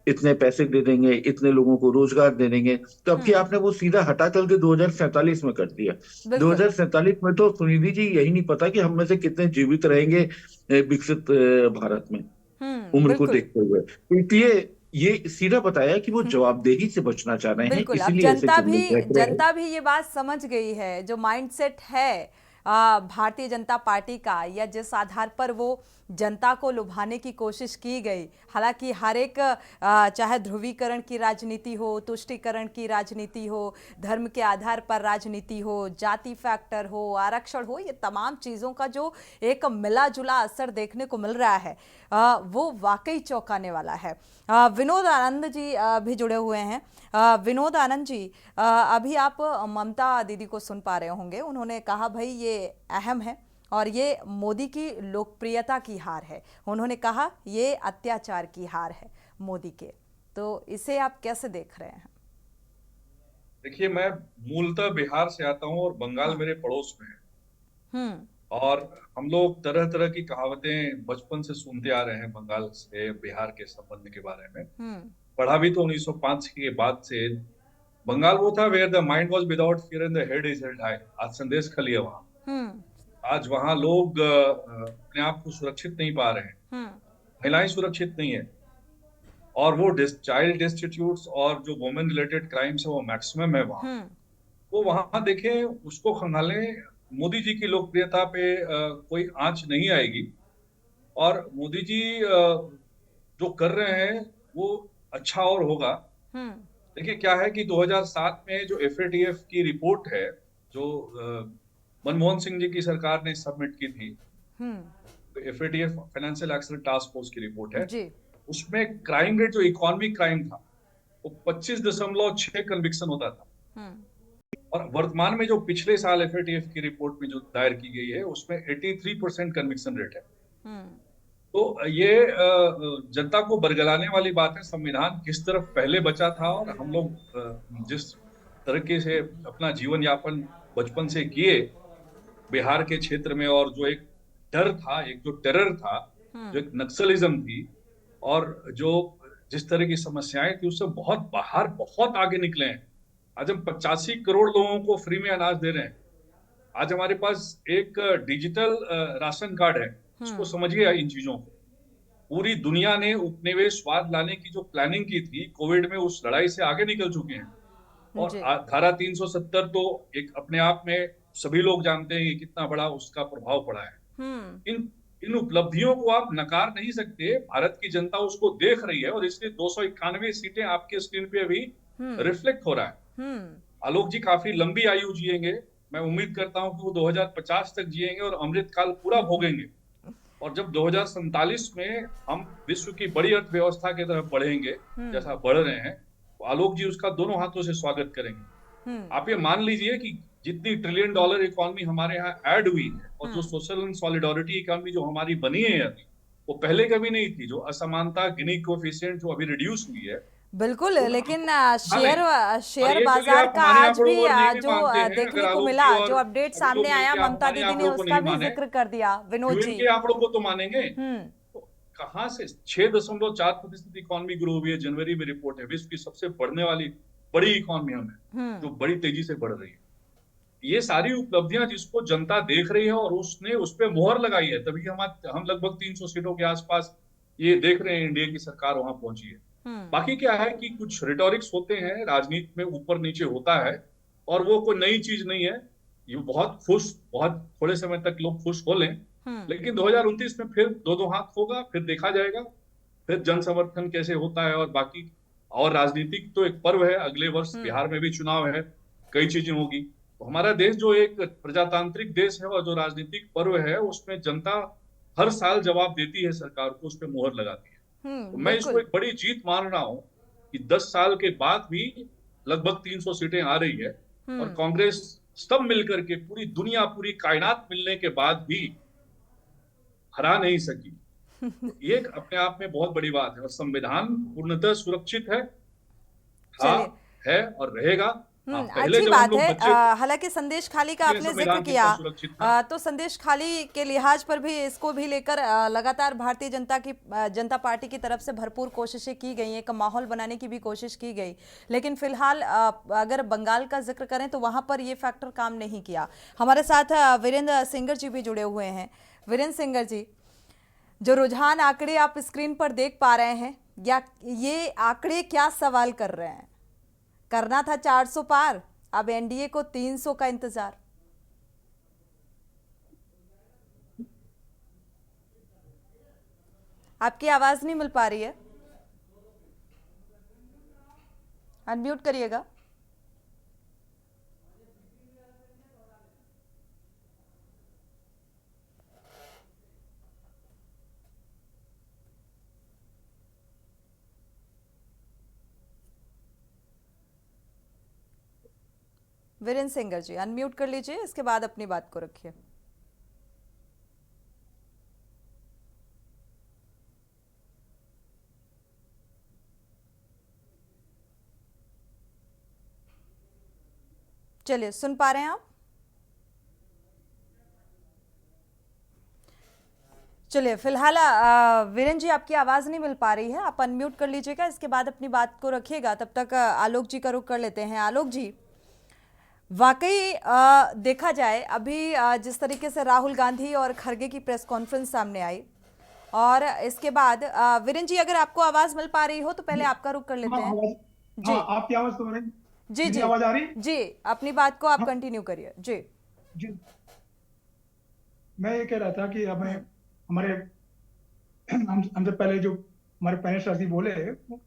इतने पैसे दे देंगे, इतने लोगों को रोजगार दे देंगे। तो अब की आपने वो सीधा हटा चल के 2047 में कर दिया। बिल्कुल। 2047 में तो सुनिधि जी यही नहीं पता कि हम में से कितने जीवित रहेंगे विकसित भारत में, उम्र को बिल्कुल। देखते हुए। तो ये सीधा बताया कि वो जवाबदेही से बचना चाह रहे हैं, बिल्कुल। अब इसीलिए ऐसे जुमले फेंक रहे हैं। जनता भी ये बात समझ गई है, जो माइंडसेट है भारतीय जनता पार्टी का, या जिस आधार पर वो जनता को लुभाने की कोशिश की गई। हालांकि हर एक चाहे ध्रुवीकरण की राजनीति हो, तुष्टीकरण की राजनीति हो, धर्म के आधार पर राजनीति हो, जाति फैक्टर हो, आरक्षण हो, ये तमाम चीज़ों का जो एक मिला जुला असर देखने को मिल रहा है, वो वाकई चौंकाने वाला है। विनोद आनंद जी भी जुड़े हुए हैं। विनोद आनंद जी, अभी आप ममता दीदी को सुन पा रहे होंगे। उन्होंने कहा भाई ये अहम है और ये मोदी की लोकप्रियता की हार है। उन्होंने कहा ये अत्याचार की हार है मोदी के। तो इसे आप कैसे देख रहे हैं? देखिए, मैं मूलतः बिहार से आता हूं और बंगाल मेरे पड़ोस में है। और हम लोग तरह तरह की कहावतें बचपन से सुनते आ रहे हैं बंगाल से बिहार के संबंध के बारे में। पढ़ा भी तो 1905 के बाद से। बंगाल वो था where the mind was without fear and the head is held high. आज संदेश खली है वहां। आज वहां लोग अपने आप को सुरक्षित नहीं पा रहे हैं। महिलाएं सुरक्षित नहीं है, और वो चाइल्ड डिस्टिट्यूट्स और जो वुमेन रिलेटेड क्राइम्स है वो मैक्सिमम है वहां। वो वहां देखें, उसको खंगाले। मोदी जी की लोकप्रियता पे कोई आंच नहीं आएगी। और मोदी जी जो कर रहे हैं वो अच्छा और होगा। देखिए क्या है कि 2007 में जो FATF की रिपोर्ट है, जो मनमोहन सिंह जी की सरकार ने सबमिट की थी, FATF financial action task force की रिपोर्ट है जी। उसमें क्राइम रेट, जो इकोनॉमिक क्राइम था, वो 25.6 कन्विक्शन होता था। और वर्तमान में जो पिछले साल FATF की रिपोर्ट में जो दायर की गई है, उसमें 83% कन्विक्शन रेट है। तो ये जनता को बरगलाने वाली बात है। संविधान किस तरफ पहले बचा था, और हम लोग जिस तरीके से अपना जीवन यापन बचपन से किए बिहार के क्षेत्र में, और जो एक डर था, एक जो टेरर था, जो एक नक्सलिज्म थी, और जो जिस तरह की समस्याएं थी, उससे बहुत बाहर, बहुत आगे निकले हैं। आज हम 85 करोड़ लोगों को फ्री में अनाज दे रहे हैं। आज हमारे पास एक डिजिटल राशन कार्ड है। उसको समझिए इन चीजों को। पूरी दुनिया ने उपनिवेशवाद लाने की जो प्लानिंग की थी कोविड में, उस लड़ाई से आगे निकल चुके हैं। और धारा 370 तो एक अपने आप में सभी लोग जानते हैं कि कितना बड़ा उसका प्रभाव पड़ा है। इन उपलब्धियों को आप नकार नहीं सकते। भारत की जनता उसको देख रही है, और इसलिए 291 सीटें आपके स्क्रीन पे भी रिफ्लेक्ट हो रहा है। आलोक जी काफी लंबी आयु जिएंगे। मैं उम्मीद करता हूं कि वो 2050 तक जिएंगे और अमृत काल पूरा भोगेंगे। और जब 2047 में हम विश्व की बड़ी अर्थव्यवस्था की तरफ बढ़ेंगे, जैसा बढ़ रहे हैं, तो आलोक जी उसका दोनों हाथों से स्वागत करेंगे। आप ये मान लीजिए कि जितनी $1 ट्रिलियन इकोनॉमी हमारे यहाँ ऐड हुई है, और जो सोशल एंड सॉलिडारिटी इकोनॉमी जो हमारी बनी है अभी, वो पहले कभी नहीं थी। जो असमानता गिनी कोएफिशिएंट जो अभी रिड्यूस हुई है, बिल्कुल। तो लेकिन हाँ, शेयर बाजार का आज भी जो देखने को मिला, जो अपडेट अभी सामने लोग आया, के ममता हमारे दीदी ने आंकड़ों को उसका नहीं भी माने, जिक्र कर दिया। विनोद यूएन जी, के आंकड़ों को तो मानेंगे। तो कहां से 6.4% इकोनॉमी ग्रो हुई है। जनवरी में रिपोर्ट है, विश्व की सबसे बढ़ने वाली बड़ी इकोनॉमी में, जो बड़ी तेजी से बढ़ रही है। ये सारी उपलब्धियां जिसको जनता देख रही है, और उसने उस पर मोहर लगाई है, तभी हम लगभग 300 सीटों के आसपास ये देख रहे हैं इंडिया की सरकार वहां पहुंची है। बाकी क्या है कि कुछ रिटोरिक्स होते हैं राजनीति में, ऊपर नीचे होता है, और वो कोई नई चीज नहीं है। ये बहुत थोड़े समय तक लोग खुश हो लें, लेकिन 2029 में फिर दो दो हाथ होगा, फिर देखा जाएगा, फिर जन समर्थन कैसे होता है और बाकी। और राजनीतिक तो एक पर्व है, अगले वर्ष बिहार में भी चुनाव है, कई चीजें होगी। तो हमारा देश जो एक प्रजातांत्रिक देश है और जो राजनीतिक पर्व है, उसमें जनता हर साल जवाब देती है सरकार को, उस पर मोहर लगाती है। तो मैं इसको बिल्कुल। एक बड़ी जीत मान रहा हूं कि 10 साल के बाद भी लगभग 300 सीटें आ रही है, और कांग्रेस सब मिलकर के, पूरी दुनिया, पूरी कायनात मिलने के बाद भी हरा नहीं सकी। तो ये अपने आप में बहुत बड़ी बात है, और संविधान पूर्णतः सुरक्षित है, था, चलिए, है और रहेगा। हाँ, पहले अच्छी जब हम बात लोग है। बच्चे थे, हालांकि संदेश खाली का ये आपने जिक्र संविधान किया, कितना सुरक्षित था। तो संदेश खाली के लिहाज पर भी इसको भी लेकर लगातार भारतीय जनता पार्टी की तरफ से भरपूर कोशिशें की गई, एक माहौल बनाने की भी कोशिश की गई, लेकिन फिलहाल अगर बंगाल का जिक्र करें तो वहां पर ये फैक्टर काम नहीं किया। हमारे साथ वीरेंद्र सिंगर जी भी जुड़े हुए हैं। वीरेंद्र सिंगर जी, जो रुझान आंकड़े आप स्क्रीन पर देख पा रहे हैं, या ये आंकड़े क्या सवाल कर रहे हैं? करना था 400 पार, अब एनडीए को 300 का इंतजार। आपकी आवाज नहीं मिल पा रही है, अनम्यूट करिएगा। वीरेंद्र सिंगर जी, अनम्यूट कर लीजिए, इसके बाद अपनी बात को रखिए। चलिए, सुन पा रहे हैं आप? चलिए, फिलहाल वीरेंद्र जी, आपकी आवाज नहीं मिल पा रही है, आप अनम्यूट कर लीजिएगा, इसके बाद अपनी बात को रखिएगा। तब तक आलोक जी का रुख कर लेते हैं। आलोक जी, वाकई देखा जाए अभी जिस तरीके से राहुल गांधी और खड़गे की प्रेस कॉन्फ्रेंस सामने आई, और इसके बाद वीरेंद्र जी, अगर आपको आवाज मिल पा रही हो तो पहले आपका रुख कर लेते हैं। जी, हाँ, आपकी आवाज तो जी, मेरी जी, आवाज आ रही? जी, अपनी बात को आप हाँ, कंटिन्यू करिए। जी जी, मैं ये कह रहा था कि हमें हमारे हमसे पहले जो हमारे पैनल साथी बोले,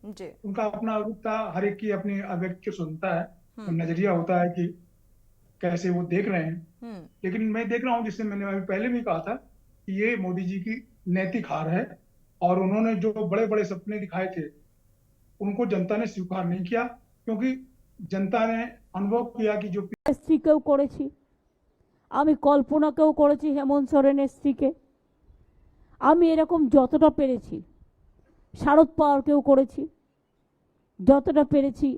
जी। उनका अपना रुख था, हर एक की अपनी अभिव्यक्ति सुनता है, तो नजरिया होता है कि कैसे वो देख रहे हैं। लेकिन मैं देख रहा हूँ, जिससे मैंने अभी पहले भी कहा था, कि ये मोदी जी की नैतिक हार है, और उन्होंने जो बड़े बड़े सपने दिखाए थे उनको जनता ने स्वीकार नहीं किया, क्योंकि जनता ने अनुभव किया कि जो স্ত্রীকেও করেছি, আমি কল্পনাকেও করেছি, হেমন্ত সোরেনের স্ত্রীকে আমি এরকম যতটা পেরেছি, শারদ পাওয়ারকেও করেছি, যতটা পেরেছি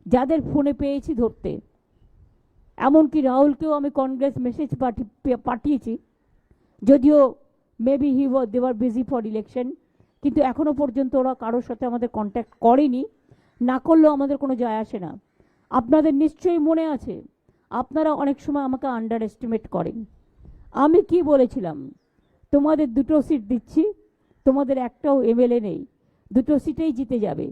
যাদের ফোনে পেয়েছি ধরতে, এমনকি রাহুলকেও আমি কংগ্রেস মেসেজ পাঠিয়েছি, যদিও মেবি দেওয়ার বিজি ফর ইলেকশন, কিন্তু এখনো পর্যন্ত ওরা কারোর সাথে আমাদের কন্ট্যাক্ট করেনি, না করলেও আমাদের কোনো যায় আসে না। আপনাদের নিশ্চয়ই মনে আছে, আপনারা অনেক সময় আমাকে আন্ডার এস্টিমেট করেন। আমি কি বলেছিলাম, তোমাদের 2টো সিট দিচ্ছি, তোমাদের একটাও এমএলএ নেই, 2টো সিটেই জিতে যাবে।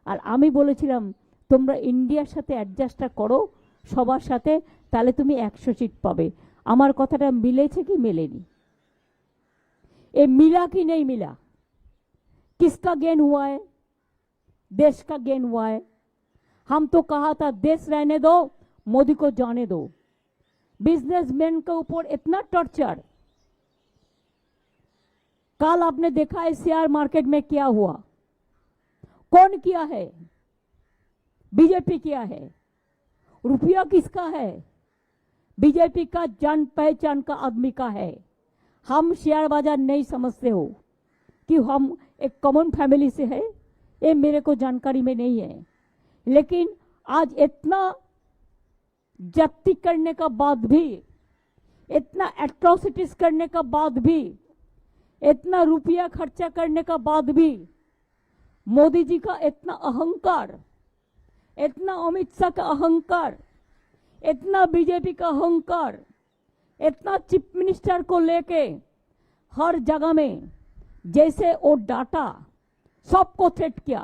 আর আমি বলেছিলাম তোমরা ইন্ডিয়ার সাথে অ্যাডজাস্টটা করো সবার সাথে, তাহলে তুমি 100 সিট পাবে। আমার কথাটা মিলেছে কি মেলেনি? ये मिला कि नहीं मिला? किसका गेन हुआ है? देश का गेन हुआ है। हम तो कहा था देश रहने दो, मोदी को जाने दो। बिजनेसमैन के ऊपर इतना टॉर्चर, कल आपने देखा है शेयर मार्केट में क्या हुआ। कौन किया है? बीजेपी किया है। रुपया किसका है? बीजेपी का, जान पहचान का आदमी का है। हम शेयर बाजार नहीं समझते हो कि हम एक कॉमन फैमिली से है, ये मेरे को जानकारी में नहीं है। लेकिन आज इतना जब्ती करने का बाद भी, इतना एट्रोसिटीज करने का बाद भी, इतना रुपया खर्चा करने का बाद भी, मोदी जी का इतना अहंकार, इतना अमित शाह का अहंकार, इतना बीजेपी का अहंकार, इतना चीफ मिनिस्टर को लेके हर जगह में जैसे वो डाटा सबको थ्रेट किया।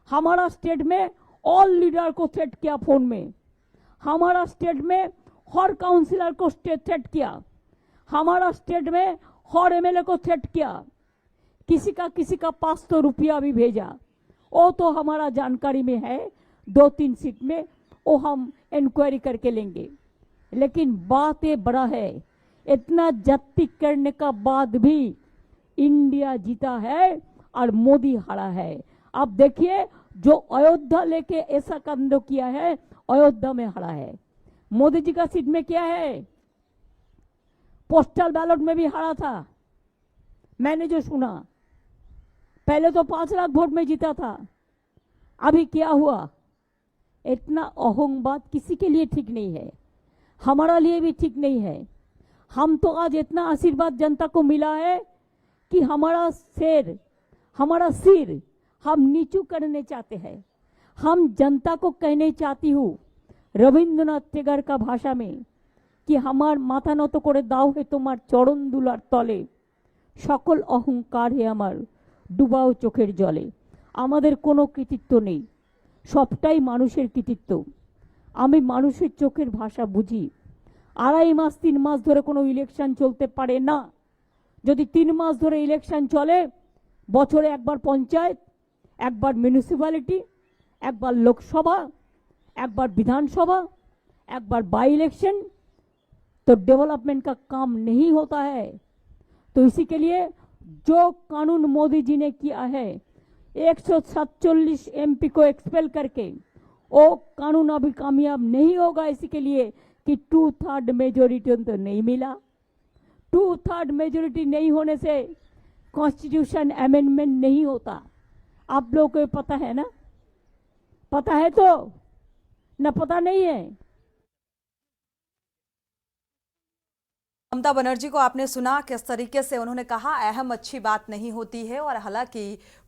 हमारा स्टेट में ऑल लीडर को थ्रेट किया फोन में, हमारा स्टेट में हर काउंसिलर को थ्रेट किया, हमारा स्टेट में हर एमएलए को थ्रेट किया, किसी का 500 रुपया भी भेजा। वो तो हमारा जानकारी में है, 2-3 सीट में वो हम इंक्वायरी करके लेंगे। लेकिन बात ये बड़ा है, इतना जब्ती करने का बाद भी इंडिया जीता है और मोदी हारा है। अब देखिए, जो अयोध्या लेके ऐसा कांड किया है, अयोध्या में हारा है। मोदी जी का सीट में क्या है, पोस्टल बैलेट में भी हारा था, मैंने जो सुना। पहले तो 5 लाख वोट में जीता था, अभी क्या हुआ? इतना अहंबाद किसी के लिए ठीक नहीं है, हमारा लिए भी ठीक नहीं है। हम तो आज इतना आशीर्वाद जनता को मिला है कि हमारा सिर हम नीचू करने चाहते हैं। हम जनता को कहने चाहती हूँ रविंद्रनाथ टैगोर का भाषा में कि हमार माथा নত করে দাও হে তোমার চরণ দুলার তলে, সকল অহংকার হে আমার ডুবাও চোখের জলে। আমাদের কোনো কৃতিত্ব নেই, সবটাই মানুষের কৃতিত্ব। আমি মানুষের চোখের ভাষা বুঝি। 2.5 মাস 3 মাস ধরে কোনো ইলেকশন চলতে পারে না। যদি 3 মাস ধরে ইলেকশন চলে, বছরে একবার পঞ্চায়েত, একবার মিউনিসিপ্যালিটি, একবার লোকসভা, একবার विधानसभा, একবার बाई इलेक्शन, तो डेवलपमेंट का काम नहीं होता है। तो इसी के लिए जो कानून मोदी जी ने किया है, 147 एमपी को एक्सपेल करके, वो कानून अभी कामयाब नहीं होगा। इसी के लिए कि 2/3 मेजोरिटी तो नहीं मिला। 2/3 मेजोरिटी नहीं होने से कॉन्स्टिट्यूशन अमेंडमेंट नहीं होता। आप लोगों को पता है ना? पता है तो न पता नहीं है। ममता बनर्जी को आपने सुना किस तरीके से उन्होंने कहा अहम अच्छी बात नहीं होती है, और हालांकि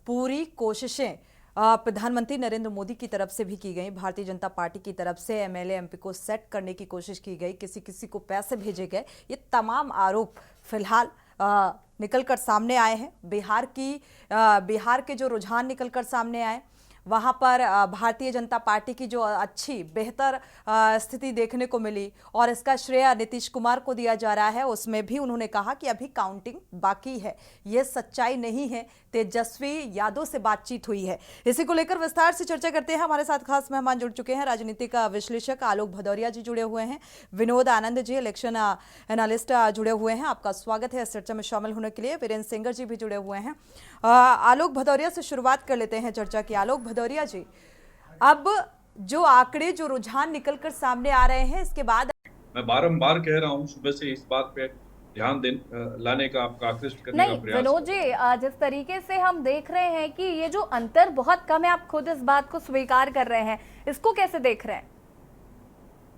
पूरी कोशिशें प्रधानमंत्री नरेंद्र मोदी की तरफ से भी की गई, भारतीय जनता पार्टी की तरफ से एमएलए एमपी को सेट करने की कोशिश की गई, किसी को पैसे भेजे गए, ये तमाम आरोप फिलहाल निकलकर सामने आए हैं। बिहार के जो रुझान निकलकर सामने आए, वहां पर भारतीय जनता पार्टी की जो अच्छी बेहतर स्थिति देखने को मिली, और इसका श्रेय नीतीश कुमार को दिया जा रहा है। उसमें भी उन्होंने कहा कि अभी काउंटिंग बाकी है, ये सच्चाई नहीं है। तेजस्वी यादव से बातचीत हुई है। इसी को लेकर विस्तार से चर्चा करते हैं। हमारे साथ खास मेहमान जुड़ चुके हैं, राजनीतिक विश्लेषक आलोक भदौरिया जी जुड़े हुए हैं, विनोद आनंद जी इलेक्शन एनालिस्ट जुड़े हुए हैं। आपका स्वागत है इस चर्चा में शामिल होने के लिए। वीरेंद्र सिंगर जी भी जुड़े हुए हैं। आलोक भदौरिया से शुरुआत कर लेते हैं चर्चा की। आलोक भदौरिया जी, अब जो आंकड़े, जो रुझान निकलकर सामने आ रहे हैं, इसके बाद मैं बारंबार कह रहा हूं सुबह से इस बात पे ध्यान लाने का, आपका आकृष्ट करने का प्रयास। विनोद जी, जिस तरीके से हम देख रहे हैं कि ये जो अंतर बहुत कम है, आप खुद इस बात को स्वीकार कर रहे हैं, इसको कैसे देख रहे हैं?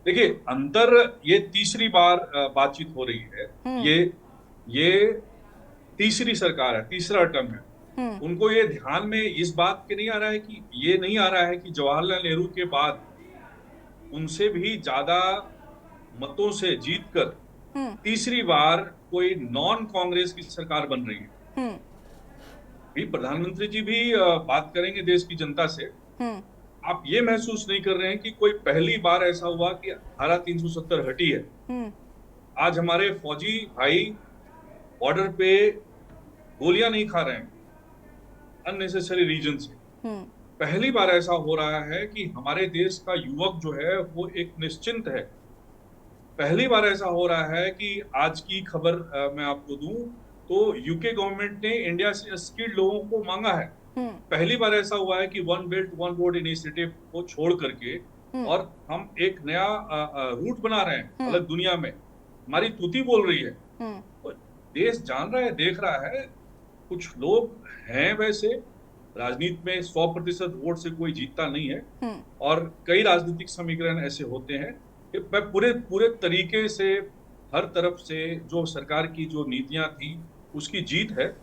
देखिए, अंतर, ये तीसरी बार बातचीत हो रही है। ये तीसरी सरकार है, तीसरा टर्म है। उनको ये ध्यान में इस बात के नहीं आ रहा है कि ये नहीं आ रहा है कि जवाहरलाल नेहरू के बाद उनसे भी ज्यादा मतों से जीतकर तीसरी बार कोई नॉन कांग्रेस की सरकार बन रही है। भी प्रधानमंत्री जी भी बात करेंगे देश की जनता से। आप ये महसूस नहीं कर रहे हैं कि कोई पहली बार ऐसा हुआ कि धारा 370 हटी है। आज हमारे फौजी भाई बॉर्डर पे गोलियां नहीं खा रहे हैं अननेसेसरी रीजन से। पहली बार ऐसा हो रहा है कि हमारे देश का युवक जो है वो एक निश्चिंत है। पहली बार ऐसा हो रहा है कि आज की खबर मैं आपको दूं तो यूके गवर्नमेंट ने इंडिया से स्किल्ड लोगों को मांगा है। पहली बार ऐसा हुआ है कि one belt one road initiative को छोड़ करके और हम एक नया रूट बना रहे हैं अलग दुनिया में। हमारी तूती बोल रही है, तो देश जान रहा है, देख रहा है। कुछ लोग हैं वैसे राजनीति में 100% वोट से कोई जीतता नहीं है, और कई राजनीतिक समीकरण ऐसे होते हैं कि पूरे तरीके से हर तरफ से जो सरकार की जो नीतियां थी उसकी जीत है।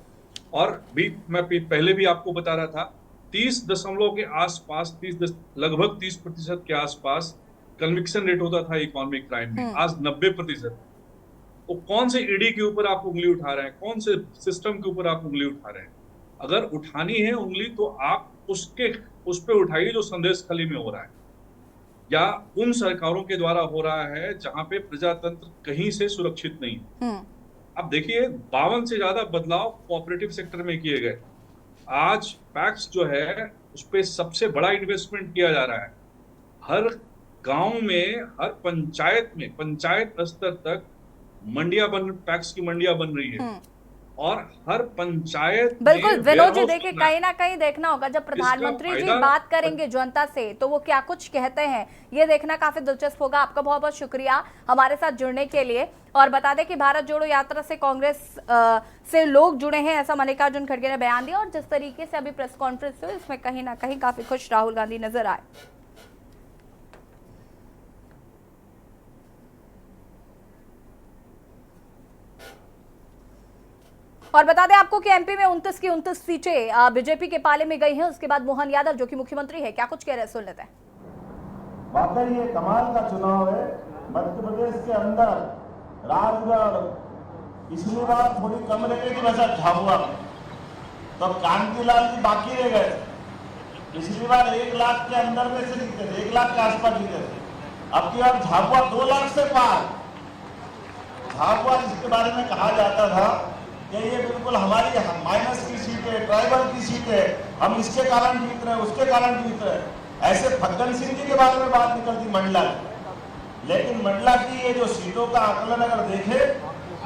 और भी मैं पहले भी आपको बता रहा था 30 के आसपास, लगभग 30% के आसपास कन्विक्शन रेट होता था इकोनॉमिक क्राइम में। आज 90%। तो कौन से ईडी के ऊपर आप उंगली उठा रहे हैं, कौन से सिस्टम के ऊपर आप उंगली उठा रहे हैं? अगर उठानी है उंगली तो आप उसके उस पर उठाइए जो संदेश खली में हो रहा है या उन सरकारों के द्वारा हो रहा है जहां पे प्रजातंत्र कहीं से सुरक्षित नहीं है। अब देखिए 52 से ज्यादा बदलाव कोऑपरेटिव सेक्टर में किए गए। आज पैक्स जो है उस पर सबसे बड़ा इन्वेस्टमेंट किया जा रहा है। हर गांव में, हर पंचायत में, पंचायत स्तर तक पैक्स की मंडियां बन रही है और हर पंचायत बिल्कुल में विनोद जी, warehouse देखिए बनना है। कहीं ना कहीं देखना होगा जब प्रधानमंत्री जी फायदा- बात करेंगे जनता से तो वो क्या कुछ कहते हैं, ये देखना काफी दिलचस्प होगा। आपका बहुत बहुत शुक्रिया हमारे साथ जुड़ने के लिए। और बता दें कि भारत जोड़ो यात्रा से कांग्रेस से लोग जुड़े हैं, ऐसा मल्लिकार्जुन खड़गे ने बयान दिया। और जिस तरीके से अभी प्रेस कॉन्फ्रेंस हुई इसमें कहीं ना कहीं काफी खुश राहुल गांधी नजर आए। और बता दें आपको कि एमपी में 29 की 29 सीटें बीजेपी के पाले में गई हैं। उसके बाद मोहन यादव जो कि मुख्यमंत्री है, क्या कुछ कह रहे हैं सुन लेते हैं। वाकई ये कमाल का चुनाव है। मध्य प्रदेश के अंदर राजगढ़ पिछली बार थोड़ी कम रह गई थी, वैसा झाबुआ तो कांतिलाल जी बाकी रह गए। पिछली बार 1 लाख के अंदर में से जीते थे, 1 लाख के आसपास जीते थे। अब की बार झाबुआ 2 लाख से पार। झाबुआ जिसके बारे में कहा जाता था कि ये बिल्कुल हमारी माइनस की सीट है, ट्राइबल की सीट है, हम इसके कारण जीत रहे हैं, उसके कारण जीत रहे हैं, ऐसे फग्गन सिंह जी के बारे में बात निकलती मंडला की। लेकिन मंडला की ये जो सीटों का आकलन अगर देखे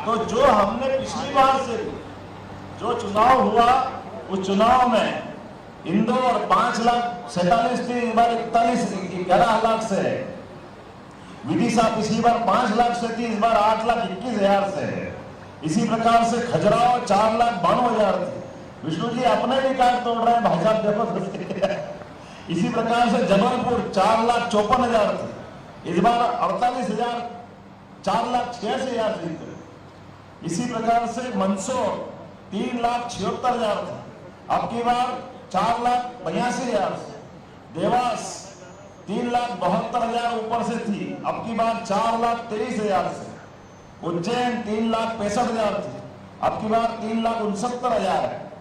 तो जो हमने पिछली बार से जो चुनाव हुआ उस चुनाव में इंदौर 5,47,000 थी, इस बार 11 लाख से है। विदिशा पिछली बार 5 लाख से थी, इस बार 8,21,000 से है। इसी प्रकार से खजुराहो 4,92,000 थी। विष्णु जी अपने रिकॉर्ड तोड़ रहे हैं भाई साहब, देखो। इसी प्रकार से जबलपुर 4,54,000 थी, इस बार 48,000, 4,86,000 जीते। इसी प्रकार से मंदसौर 3,76,000 थी, अब की बार 4,82,000 से। देवास 3,72,000 ऊपर से थी, अब की बार 4,23,000 से। उज्जैन 3,65,000 थी, अब की बार 3,69,000 है।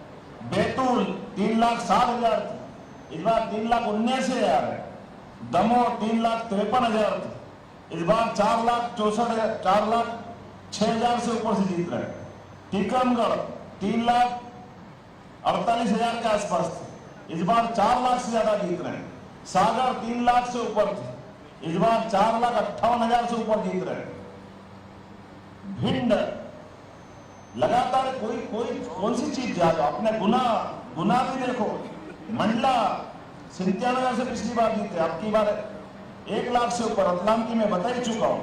बैतूल 3,60,000 थी, इस बार 3,79,000 है। दमोह 3,53,000 थी, इस बार 4,06,000 से ऊपर से जीत रहे हैं। टीकमगढ़ 3,48,000 के आसपास थे, इस बार 4 लाख से ज्यादा जीत रहे हैं। सागर 3 लाख से ऊपर थे, इस बार 4,58,000 से ऊपर जीत रहे हैं। भिंड लगातार कौन सी चीज ज्यादा, अपने गुना भी देखो। मंडला 97,000 से पिछली बार जीते, अब की बार 1 लाख से ऊपर। रतलाम की मैं बता ही चुका हूं।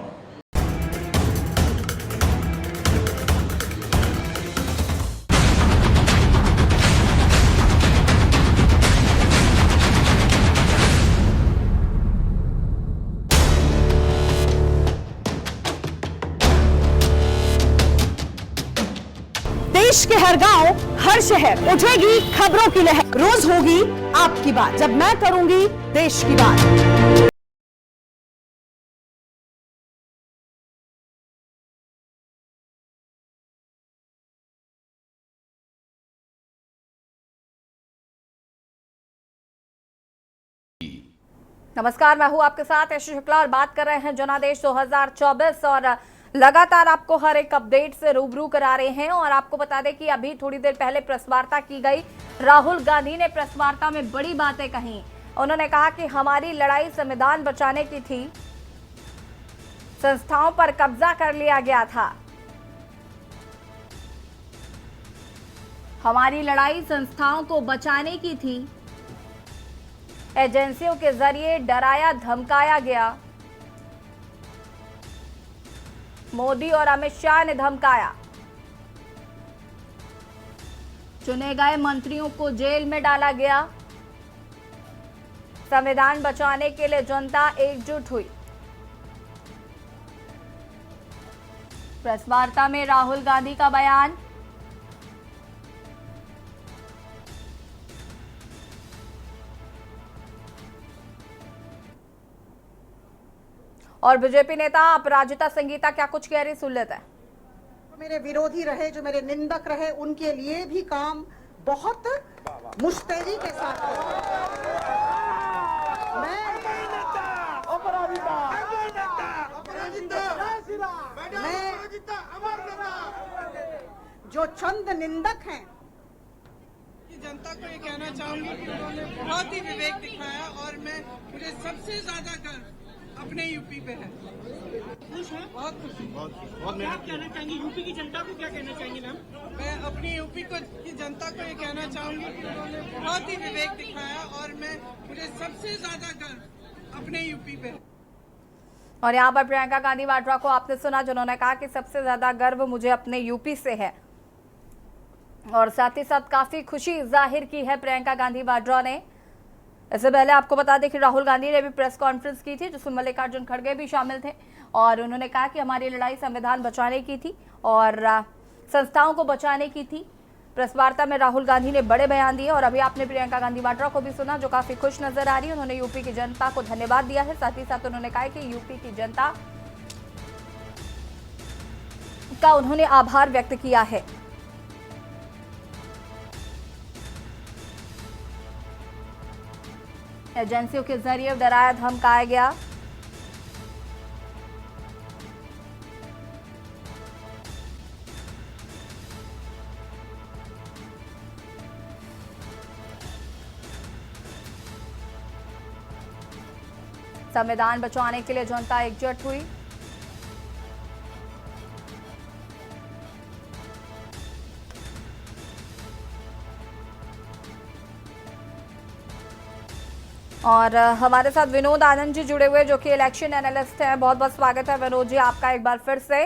देश के हर गांव, हर शहर उठेगी खबरों की लहर। रोज होगी आपकी बात, जब मैं करूंगी देश की बात। नमस्कार, मैं हूं आपके साथ यशु शुक्ला और बात कर रहे हैं जनादेश 2024 और लगातार आपको हर एक अपडेट से रूबरू करा रहे हैं। और आपको बता दें कि अभी थोड़ी देर पहले प्रेस वार्ता की गई। राहुल गांधी ने प्रेस वार्ता में बड़ी बातें कही। उन्होंने कहा कि हमारी लड़ाई संविधान बचाने की थी, संस्थाओं पर कब्जा कर लिया गया था। हमारी लड़ाई संस्थाओं को बचाने की थी, एजेंसियों के जरिए डराया धमकाया गया। मोदी और अमित शाह ने धमकाया, चुने गए मंत्रियों को जेल में डाला गया। संविधान बचाने के लिए जनता एकजुट हुई। प्रेस वार्ता में राहुल गांधी का बयान। और बीजेपी नेता अपराजिता संगीता क्या कुछ कह रही सुन लेते हैं। मेरे विरोधी रहे, जो मेरे निंदक रहे, उनके लिए भी काम बहुत मुस्तैदी के साथ जो चंद निंदक हैं, जनता को ये कहना चाहूंगी कि उन्होंने बहुत ही विवेक दिखाया और मुझे सबसे ज्यादा गर्व अपने यूपी पे है। खुश हैं? बहुत खुश हूँ। बहुत क्या कहना चाहेंगे यूपी की जनता को, क्या कहना चाहेंगे मैम? मैं अपनी यूपी की जनता को ये कहना चाहूंगी कि उन्होंने बहुत ही विवेक दिखाया और मुझे सबसे ज्यादा गर्व अपने यूपी पे है। और यहाँ पर प्रियंका गांधी वाड्रा को आपने सुना, जिन्होंने कहा कि सबसे ज्यादा गर्व मुझे अपने यूपी से है और साथ ही साथ काफी खुशी जाहिर की है प्रियंका गांधी वाड्रा ने। इससे पहले आपको बता दें कि राहुल गांधी ने भी प्रेस कॉन्फ्रेंस की थी, जिसमें मल्लिकार्जुन खड़गे भी शामिल थे और उन्होंने कहा कि हमारी लड़ाई संविधान बचाने की थी और संस्थाओं को बचाने की थी। प्रेस वार्ता में राहुल गांधी ने बड़े बयान दिए और अभी आपने प्रियंका गांधी वाड्रा को भी सुना, जो काफी खुश नजर आ रही है। उन्होंने यूपी की जनता को धन्यवाद दिया है, साथ ही साथ उन्होंने कहा कि यूपी की जनता का उन्होंने आभार व्यक्त किया है। एजेंसियों के जरिए डराया धमकाया गया। संविधान बचाने के लिए जनता एकजुट हुई। और हमारे साथ विनोद आनंद जी जुड़े हुए, जो कि इलेक्शन एनालिस्ट हैं। बहुत बहुत स्वागत है विनोद जी आपका एक बार फिर से।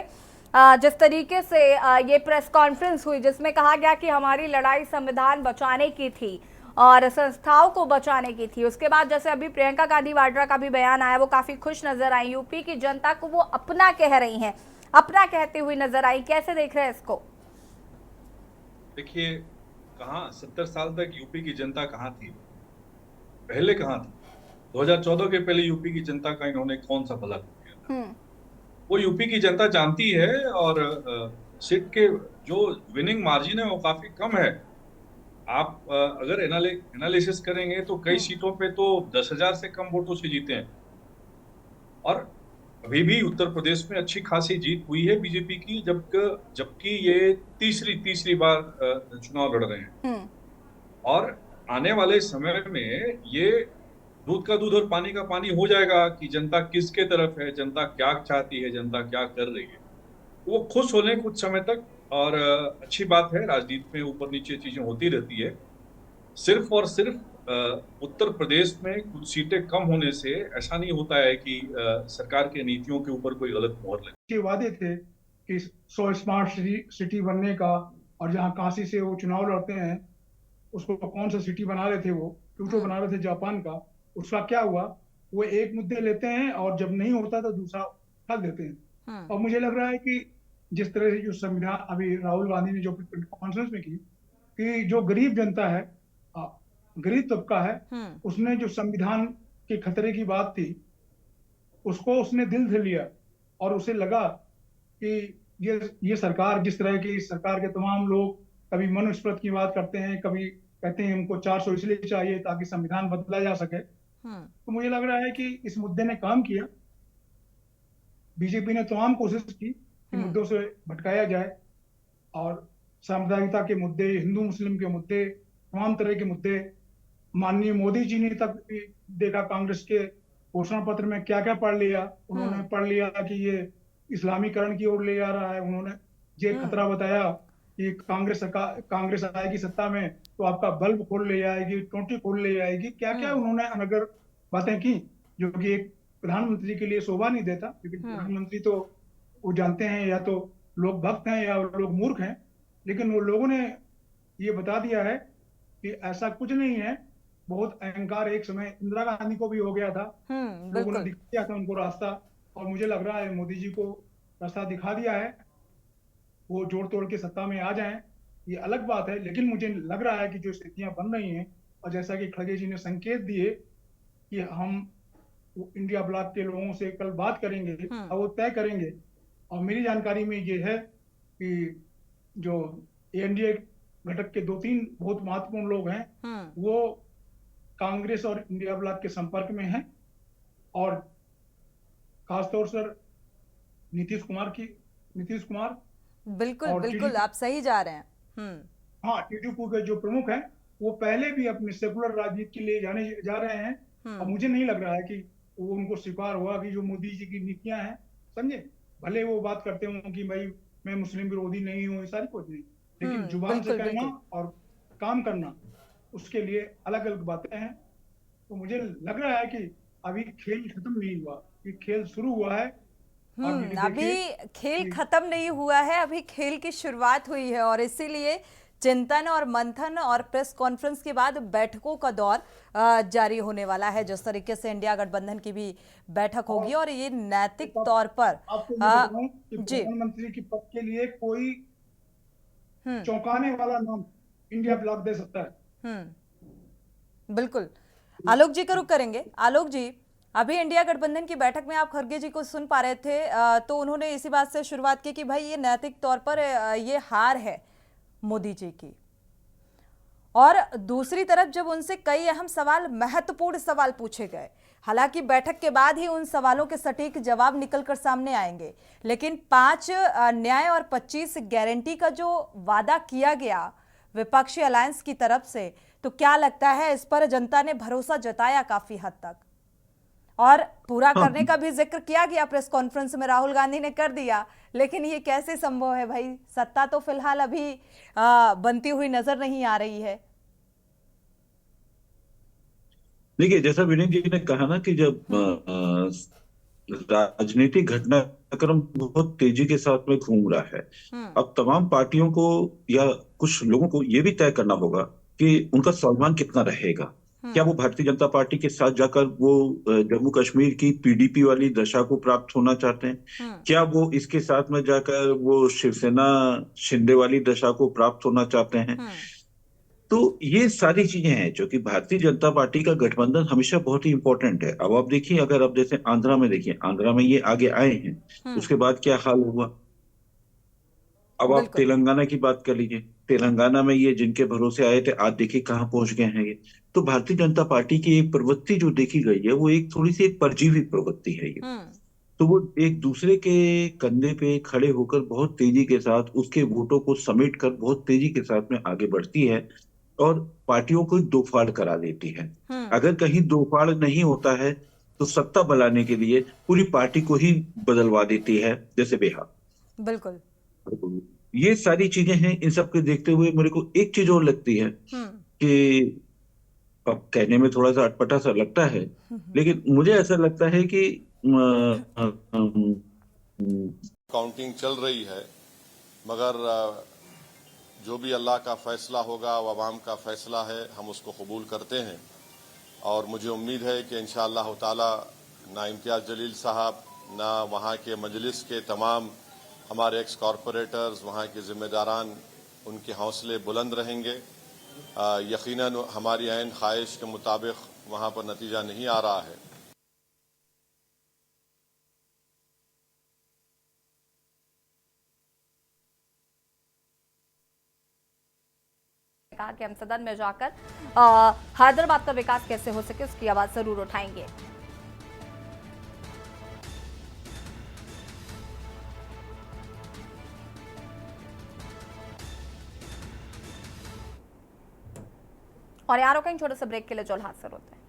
जिस तरीके से ये प्रेस कॉन्फ्रेंस हुई, जिसमें कहा गया कि हमारी लड़ाई संविधान बचाने की थी और संस्थाओं को बचाने की थी, उसके बाद जैसे अभी प्रियंका गांधी वाड्रा का भी बयान आया, वो काफी खुश नजर आई। यूपी की जनता को वो अपना कह रही हैं, अपना कहते हुए नजर आई। कैसे देख रहे हैं इसको? देखिए, कहाँ 70 साल तक यूपी की जनता कहाँ थी, पहले कहाँ थी? 2014 के पहले यूपी की जनता का इन्होंने कौन सा भला किया? वो यूपी की जनता जानती है और सीट के जो विनिंग मार्जिन है वो काफी कम है। आप अगर एनालिसिस करेंगे तो कई सीटों पे तो 10,000 से कम वोटों से जीते हैं और अभी भी उत्तर प्रदेश में अच्छी खासी जीत हुई है बीजेपी की, जबकि ये तीसरी बार चुनाव लड़ रहे हैं। और आने वाले समय में ये दूध का दूध और पानी का पानी हो जाएगा कि जनता किसके तरफ है, जनता क्या चाहती है, जनता क्या कर रही है। वो खुश हो लें कुछ समय तक और अच्छी बात है, राजनीति में ऊपर नीचे चीजें होती रहती है। सिर्फ और सिर्फ उत्तर प्रदेश में कुछ सीटें कम होने से ऐसा नहीं होता है कि सरकार के नीतियों के ऊपर कोई गलत मोहर लगे। वादे थे कि 100 स्मार्ट सिटी बनने का, और जहां काशी से वो चुनाव लड़ते हैं उसको कौन सा सिटी बना रहे थे, वो क्योटो बना रहे थे जापान का। उसका क्या हुआ? वो एक मुद्दे लेते हैं और जब नहीं होता तो दूसरा हल देते हैं। और मुझे लग रहा है कि जिस तरह से जो संविधान अभी राहुल गांधी ने जो कॉन्फ्रेंस में की कि जो गरीब जनता है, गरीब तबका है, उसने जो संविधान के खतरे की बात थी उसको उसने दिल से लिया और उसे लगा कि ये सरकार, जिस तरह की सरकार के तमाम लोग कभी मनुस्मृति की बात करते हैं, कभी कहते हैं हमको 400 इसलिए चाहिए ताकि संविधान बदला जा सके। तो मुझे लग रहा है कि इस मुद्दे ने काम किया। बीजेपी ने तमाम कोशिश की कि मुद्दों से भटकाया जाए और सांप्रदायिकता के मुद्दे, हिंदू मुस्लिम के मुद्दे, तमाम तरह के मुद्दे। माननीय मोदी जी ने तक देखा कांग्रेस के घोषणा पत्र में क्या क्या पढ़ लिया। उन्होंने पढ़ लिया कि ये इस्लामीकरण की ओर ले जा रहा है। उन्होंने ये खतरा बताया कि कांग्रेस आएगी सत्ता में तो आपका बल्ब खोल ले जाएगी, टोंटी खोल ले जाएगी। क्या क्या उन्होंने अनगर बातें की, जो कि एक प्रधानमंत्री के लिए शोभा नहीं देता, क्योंकि प्रधानमंत्री तो वो जानते हैं या तो लोग भक्त हैं या लोग मूर्ख हैं। लेकिन वो लोगों ने ये बता दिया है कि ऐसा कुछ नहीं है। बहुत अहंकार एक समय इंदिरा गांधी को भी हो गया था, लोगों ने दिखा दिया था उनको रास्ता, और मुझे लग रहा है मोदी जी को रास्ता दिखा दिया है। वो जोड़ तोड़ के सत्ता में आ जाएं, ये अलग बात है। लेकिन मुझे लग रहा है कि जो स्थितियां बन रही हैं, और जैसा कि खड़गे जी ने संकेत दिए कि हम इंडिया ब्लॉक के लोगों से कल बात करेंगे और वो तय करेंगे। और मेरी जानकारी में ये है कि जो एनडीए घटक के 2-3 बहुत महत्वपूर्ण लोग हैं, वो कांग्रेस और इंडिया ब्लॉक के संपर्क में हैं, और खासतौर से नीतीश कुमार बिल्कुल और बिल्कुल, आप सही जा रहे हैं। हाँ, टीडीपी के जो प्रमुख हैं, वो पहले भी अपने सेकुलर राजनीति के लिए जा रहे हैं, और मुझे नहीं लग रहा है कि वो उनको स्वीकार हुआ कि जो मोदी जी की नीतियां हैं, समझे, भले वो बात करते हों कि भाई मैं मुस्लिम विरोधी नहीं हूँ, ये सारी कुछ नहीं, लेकिन जुबान से बिल्कुल कहना बिल्कुल। और काम करना, उसके लिए अलग अलग बातें हैं। तो मुझे लग रहा है कि अभी खेल खत्म नहीं हुआ, ये खेल शुरू हुआ है। आप ये देखिए अभी खेल कि खत्म नहीं हुआ है, अभी खेल की शुरुआत हुई है, और इसीलिए चिंतन और मंथन और प्रेस कॉन्फ्रेंस के बाद बैठकों का दौर जारी होने वाला है। जिस तरीके से इंडिया गठबंधन की भी बैठक होगी, और ये नैतिक तौर पर आपको मैं बताऊं कि जी। प्रधानमंत्री की पद के लिए कोई चौंकाने वाला नाम इंडिया ब्लॉक दे सकता है। बिल्कुल। आलोक जी का रुख करेंगे। आलोक जी, अभी इंडिया गठबंधन की बैठक में आप खड़गे जी को सुन पा रहे थे, तो उन्होंने इसी बात से शुरुआत की कि भाई ये नैतिक तौर पर ये हार है मोदी जी की, और दूसरी तरफ जब उनसे कई अहम सवाल, महत्वपूर्ण सवाल पूछे गए, हालांकि बैठक के बाद ही उन सवालों के सटीक जवाब निकलकर सामने आएंगे, लेकिन 5 न्याय और 25 गारंटी का जो वादा किया गया विपक्षी अलायंस की तरफ से, तो क्या लगता है इस पर जनता ने भरोसा जताया काफी हद तक, और पूरा हाँ, करने का भी जिक्र किया गया प्रेस कॉन्फ्रेंस में, राहुल गांधी ने कर दिया, लेकिन ये कैसे संभव है भाई? सत्ता तो फिलहाल अभी बनती हुई नजर नहीं आ रही है। देखिए, जैसा विनीत जी ने कहा ना कि जब राजनीतिक घटनाक्रम बहुत तेजी के साथ में घूम रहा है, अब तमाम पार्टियों को या कुछ लोगों को ये भी तय करना होगा कि उनका स्वाभिमान कितना रहेगा। क्या वो भारतीय जनता पार्टी के साथ जाकर वो जम्मू कश्मीर की पीडीपी वाली दशा को प्राप्त होना चाहते हैं? क्या वो इसके साथ में जाकर वो शिवसेना शिंदे वाली दशा को प्राप्त होना चाहते हैं? तो ये सारी चीजें हैं जो कि भारतीय जनता पार्टी का गठबंधन हमेशा बहुत ही इंपॉर्टेंट है। अब आप देखिए, अगर आप जैसे आंध्रा में देखिए, आंध्रा में ये आगे आए हैं, उसके बाद क्या हाल हुआ। अब आप बिल्कुल। तेलंगाना की बात कर लीजिए, तेलंगाना में ये जिनके भरोसे आए थे, आज देखिए कहाँ पहुंच गए हैं ये। तो भारतीय जनता पार्टी की एक प्रवृत्ति जो देखी गई है, वो एक थोड़ी सी एक परजीवी प्रवृत्ति है ये। तो वो एक दूसरे के कंधे पे खड़े होकर बहुत तेजी के साथ उसके वोटों को समेट कर बहुत तेजी के साथ में आगे बढ़ती है, और पार्टियों को दो फाड़ करा देती है। अगर कहीं दो फाड़ नहीं होता है, तो सत्ता बनाने के लिए पूरी पार्टी को ही बदलवा देती है, जैसे बिहार। बिल्कुल। ये सारी चीजें हैं, इन सब के देखते हुए मेरे को एक चीज और लगती है कि अब कहने में थोड़ा सा अटपटा सा लगता है, लेकिन मुझे ऐसा लगता है कि काउंटिंग चल रही है, मगर जो भी अल्लाह का फैसला होगा वो अवाम का फैसला है, हम उसको कबूल करते हैं। और मुझे उम्मीद है कि इंशाअल्लाह ताला ना इम्तियाज़ जलील साहब, ना वहाँ के मजलिस के तमाम हमारे एक्स कॉरपोरेटर्स, वहाँ के ज़िम्मेदारान, उनके हौसले बुलंद रहेंगे। यकीनन हमारी ऐन ख्वाहिश के मुताबिक वहाँ पर नतीजा नहीं आ रहा है। कहा कि हम सदन में जाकर हैदराबाद का विकास कैसे हो सके उसकी आवाज जरूर उठाएंगे। और यारों कहीं छोटे से ब्रेक के लिए जो हासिल होते हैं।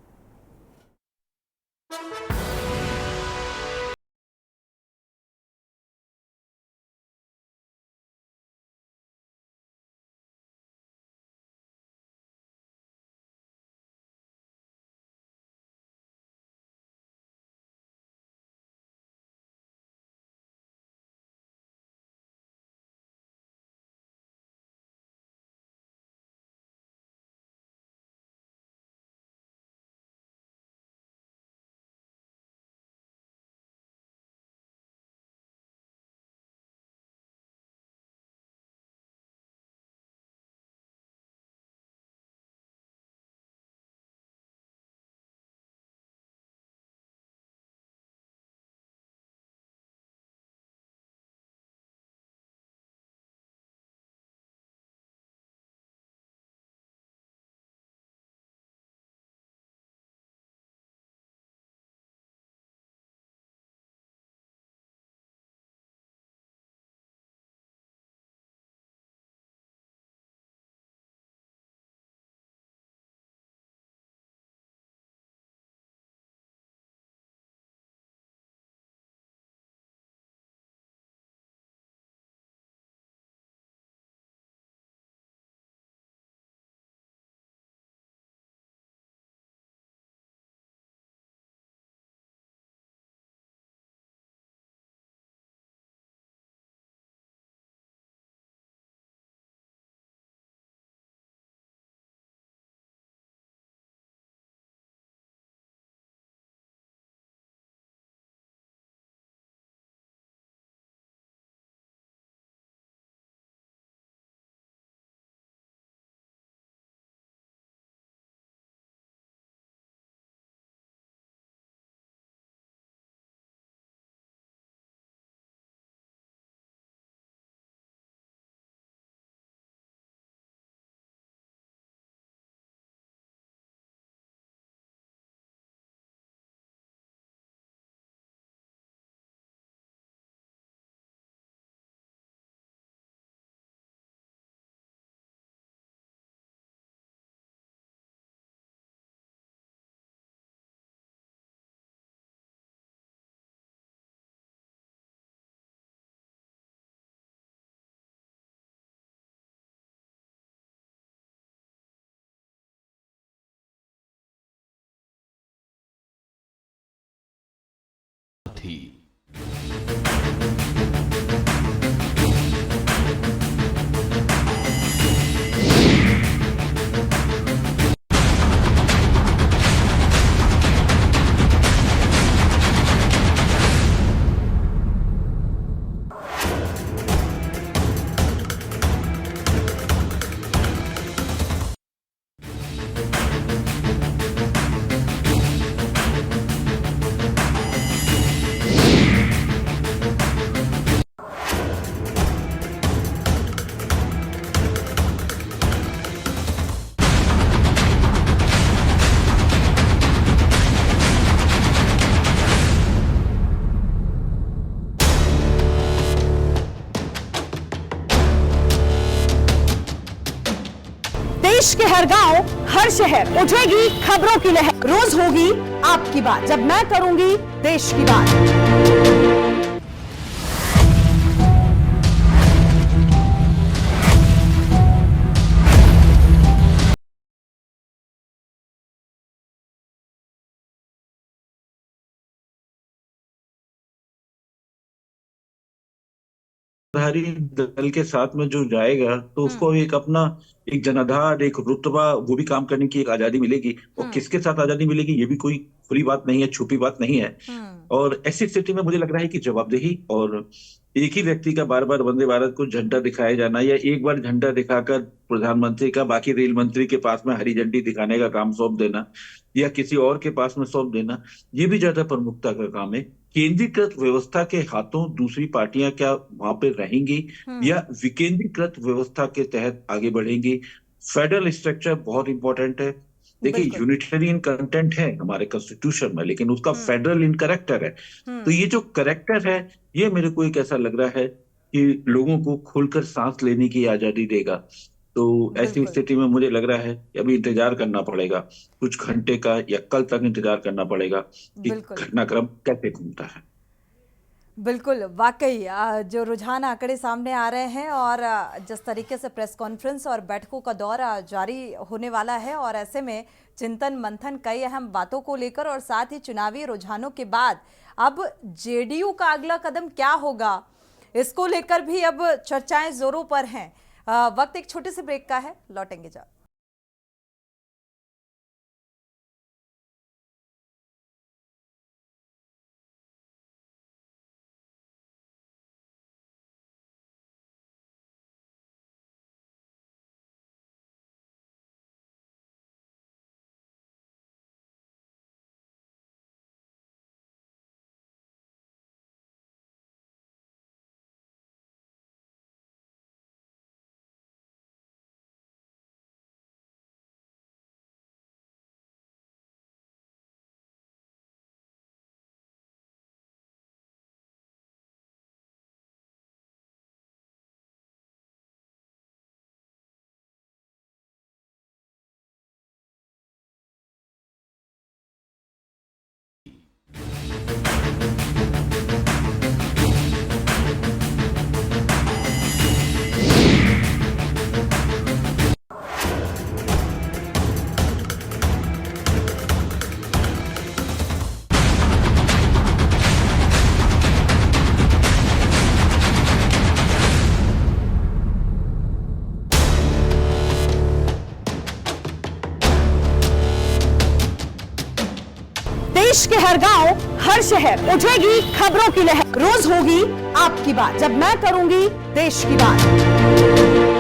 थी। देश के हर गांव, हर शहर उठेगी खबरों की लहर। रोज होगी आपकी बात, जब मैं करूंगी देश की बात। धारी दल के साथ में जो जाएगा तो उसको एक अपना एक जनाधार, एक रुतबा, वो भी काम करने की एक आजादी मिलेगी। और किसके साथ आजादी मिलेगी ये भी कोई खुली बात नहीं है, छुपी बात नहीं है। और ऐसी स्थिति में मुझे लग रहा है कि जवाबदेही और एक ही व्यक्ति का बार बार वंदे भारत को झंडा दिखाया जाना, या एक बार झंडा दिखाकर प्रधानमंत्री का बाकी रेल मंत्री के पास में हरी झंडी दिखाने का काम सौंप देना, या किसी और के पास में सौंप देना, ये भी ज्यादा प्रमुखता का काम है। केंद्रीकृत व्यवस्था के हाथों दूसरी पार्टियां क्या वहां पे रहेंगी या विकेंद्रीकृत व्यवस्था के तहत आगे बढ़ेंगी? फेडरल स्ट्रक्चर बहुत इंपॉर्टेंट है। देखिए, यूनिटेरियन कंटेंट है हमारे कॉन्स्टिट्यूशन में, लेकिन उसका फेडरल इन करेक्टर है। तो ये जो करेक्टर है, ये मेरे को एक ऐसा लग रहा है कि लोगों को खुलकर सांस लेने की आजादी देगा। तो ऐसी स्थिति में मुझे लग रहा है कि अभी इंतजार करना पड़ेगा, कुछ घंटे का या कल तक इंतजार करना पड़ेगा कि घटनाक्रम कैसे घूमता है। बिल्कुल, वाकई जो रुझान आंकड़े सामने आ रहे हैं और जिस तरीके से प्रेस कॉन्फ्रेंस और बैठकों का दौर जारी होने वाला है, और ऐसे में चिंतन मंथन कई अहम बातों को लेकर, और साथ ही चुनावी रुझानों के बाद अब जेडीयू का अगला कदम क्या होगा, इसको लेकर भी अब चर्चाएं जोरों पर हैं। वक्त एक छोटे से ब्रेक का है, लौटेंगे जब। देश के हर गांव, हर शहर उठेगी खबरों की लहर। रोज होगी आपकी बात, जब मैं करूंगी देश की बात।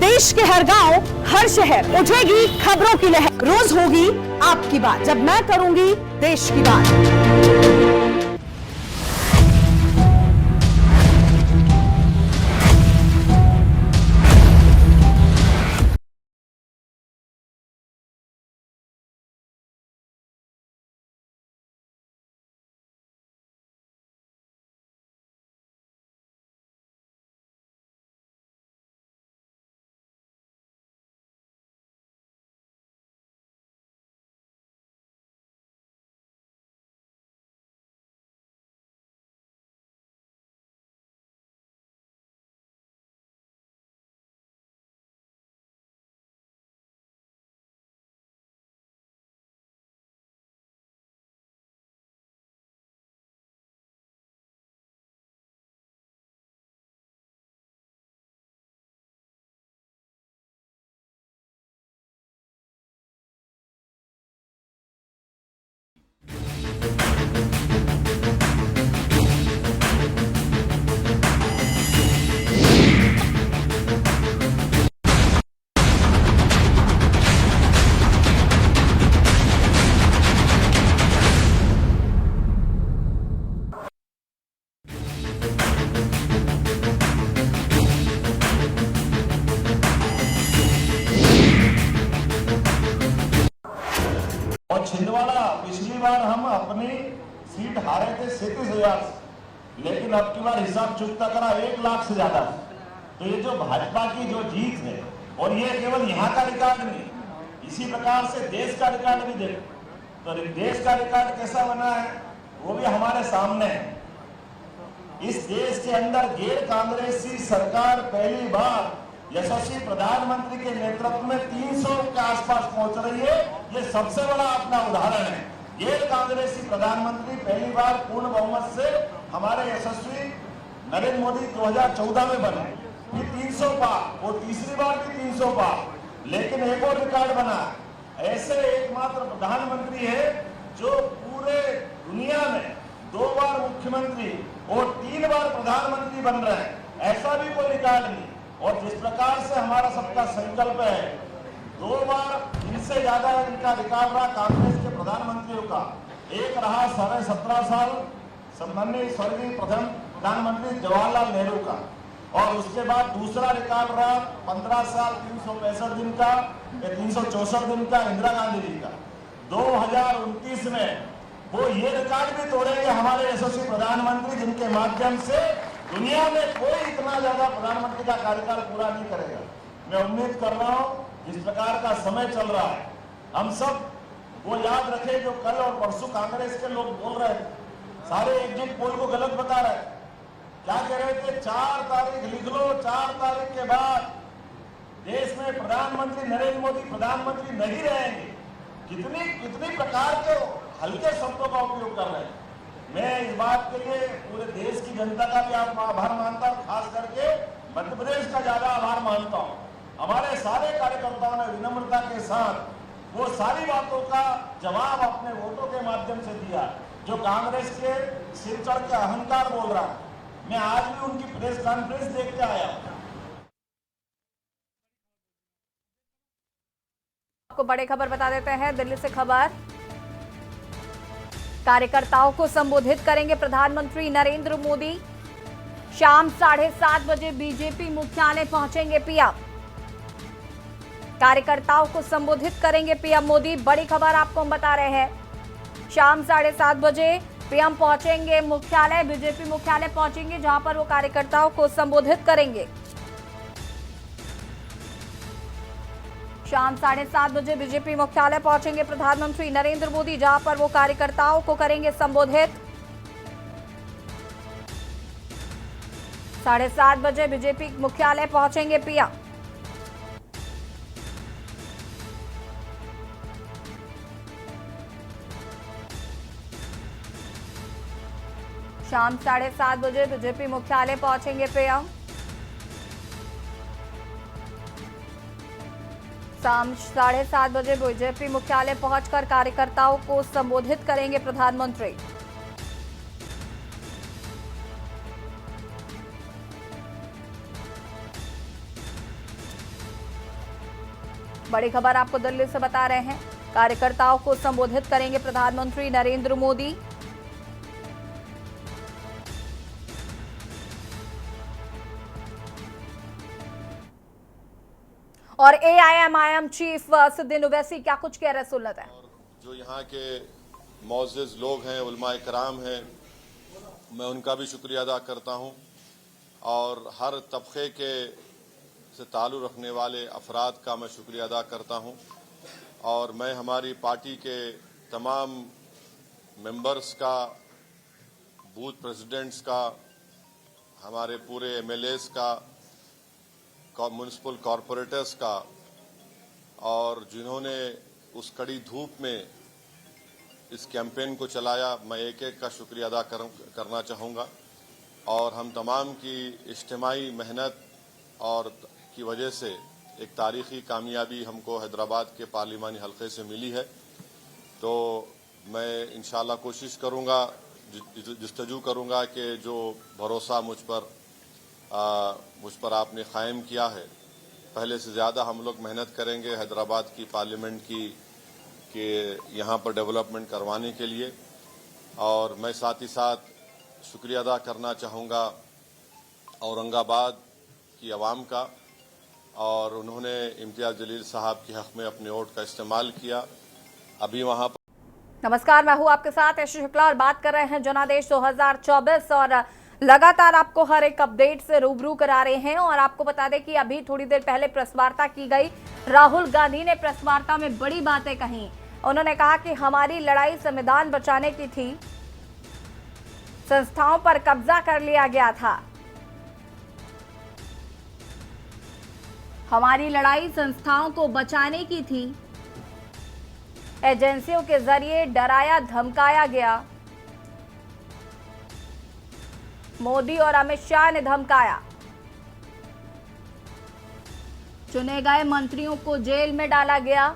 देश के हर गांव, हर शहर उठेगी खबरों की लहर। रोज होगी आपकी बात, जब मैं करूंगी देश की बात। सीट हारे थे 37,000 से, लेकिन अब की बार हिसाब चुकता करा 1 लाख से ज्यादा। तो ये जो भाजपा की जो जीत है, और ये केवल यहाँ का रिकॉर्ड नहीं, इसी प्रकार से देश का रिकॉर्ड भी देखो, तो देश का रिकॉर्ड कैसा बना है वो भी हमारे सामने है। इस देश के अंदर गैर कांग्रेसी सरकार पहली बार यशस्वी प्रधानमंत्री के नेतृत्व में 300 के आसपास पहुंच रही है। ये सबसे बड़ा अपना उदाहरण है। गैर कांग्रेसी प्रधानमंत्री पहली बार पूर्ण बहुमत से हमारे यशस्वी नरेंद्र मोदी 2014 में बने, फिर 300 पार, और तीसरी बार भी 300 पार। लेकिन एक और रिकॉर्ड बना, ऐसे एकमात्र प्रधानमंत्री है जो पूरे दुनिया में 2 बार मुख्यमंत्री और 3 बार प्रधानमंत्री बन रहे हैं। ऐसा भी कोई रिकॉर्ड नहीं। और जिस प्रकार से हमारा सबका संकल्प है, 2 बार इनसे ज्यादा इनका रिकॉर्ड रहा कांग्रेस के प्रधानमंत्रियों का। एक रहा 17.5 साल सम्माननीय स्वर्गीय प्रधानमंत्री जवाहरलाल नेहरू का, और उसके बाद दूसरा रिकॉर्ड रहा 15 साल 365 दिन का या 364 दिन का इंदिरा गांधी जी का। 2029 में वो ये रिकॉर्ड भी तोड़ेंगे हमारे यशस्वी प्रधानमंत्री, जिनके माध्यम से दुनिया में कोई इतना ज्यादा प्रधानमंत्री का कार्यकाल पूरा नहीं करेगा। मैं उम्मीद कर रहा हूँ जिस प्रकार का समय चल रहा है, हम सब वो याद रखें जो कल और परसों कांग्रेस के लोग बोल रहे थे, सारे एग्जिट पोल को गलत बता रहे थे। क्या कह रहे थे? 4 तारीख लिख लो, 4 तारीख के बाद देश में प्रधानमंत्री नरेंद्र मोदी प्रधानमंत्री नहीं रहेंगे। कितनी प्रकार के हल्के शब्दों का उपयोग कर रहे हैं। मैं इस बात के लिए पूरे देश की जनता का भी आभार मानता हूँ, खास करके मध्य प्रदेश का ज्यादा आभार मानता हूँ। हमारे सारे कार्यकर्ताओं ने विनम्रता के साथ वो सारी बातों का जवाब अपने वोटों के माध्यम से दिया जो कांग्रेस के सिर चढ़ के अहंकार बोल रहा है। मैं आज भी उनकी प्रेस कॉन्फ्रेंस देख के आया। आपको बड़ी खबर बता देते हैं, दिल्ली से खबर। कार्यकर्ताओं को संबोधित करेंगे प्रधानमंत्री नरेंद्र मोदी। शाम 7:30 बजे बीजेपी मुख्यालय पहुंचेंगे पीएम। कार्यकर्ताओं को संबोधित करेंगे पीएम मोदी। बड़ी खबर आपको हम बता रहे हैं, शाम 7:30 बजे पीएम पहुंचेंगे मुख्यालय, बीजेपी मुख्यालय पहुंचेंगे, जहां पर वो कार्यकर्ताओं को संबोधित करेंगे। शाम 7:30 बजे बीजेपी मुख्यालय पहुंचेंगे प्रधानमंत्री नरेंद्र मोदी, जहां पर वो कार्यकर्ताओं को करेंगे संबोधित। 7:30 बजे बीजेपी मुख्यालय पहुंचेंगे पीएम। शाम 7:30 बजे बीजेपी मुख्यालय पहुंचेंगे पीएम। शाम 7:30 बजे बीजेपी मुख्यालय पहुंचकर कार्यकर्ताओं को संबोधित करेंगे प्रधानमंत्री। बड़ी खबर आपको दिल्ली से बता रहे हैं, कार्यकर्ताओं को संबोधित करेंगे प्रधानमंत्री नरेंद्र मोदी। और एआईएमआईएम चीफ सिद्दीन ओवैसी क्या कुछ कह रहे सुन लेते हैं। जो यहाँ के मोअज़्ज़िज़ लोग हैं, उलमाए कराम हैं, मैं उनका भी शुक्रिया अदा करता हूँ, और हर तबके के से ताल्लुक़ रखने वाले अफराद का मैं शुक्रिया अदा करता हूँ। और मैं हमारी पार्टी के तमाम मेंबर्स का, बूथ प्रेसिडेंट्स का, हमारे पूरे एमएलएस का, म्युनिसिपल कॉरपोरेटर्स का, और जिन्होंने उस कड़ी धूप में इस कैंपेन को चलाया, मैं एक एक का शुक्रिया अदा करना चाहूँगा। और हम तमाम की इज्तिमाई मेहनत और की वजह से एक तारीख़ी कामयाबी हमको हैदराबाद के पार्लिमानी हल्के से मिली है। तो मैं इंशाअल्लाह कोशिश करूँगा, जस्तजू करूँगा कि जो भरोसा मुझ पर आपने कायम किया है, पहले से ज़्यादा हम लोग मेहनत करेंगे हैदराबाद की पार्लियामेंट की के यहाँ पर डेवलपमेंट करवाने के लिए। और मैं साथ ही साथ शुक्रिया अदा करना चाहूँगा औरंगाबाद की आवाम का, और उन्होंने इम्तियाज़ जलील साहब के हक़ में अपने वोट का इस्तेमाल किया। अभी वहाँ पर नमस्कार, मैं हूं आपके साथ यश शुक्ला और बात कर रहे हैं जनादेश 2024 और लगातार आपको हर एक अपडेट से रूबरू करा रहे हैं। और आपको बता दें कि अभी थोड़ी देर पहले प्रेस वार्ता की गई। राहुल गांधी ने प्रेस वार्ता में बड़ी बातें कही। उन्होंने कहा कि हमारी लड़ाई संविधान बचाने की थी, संस्थाओं पर कब्जा कर लिया गया था। हमारी लड़ाई संस्थाओं को बचाने की थी, एजेंसियों के जरिए डराया धमकाया गया। मोदी और अमित शाह ने धमकाया, चुने गए मंत्रियों को जेल में डाला गया।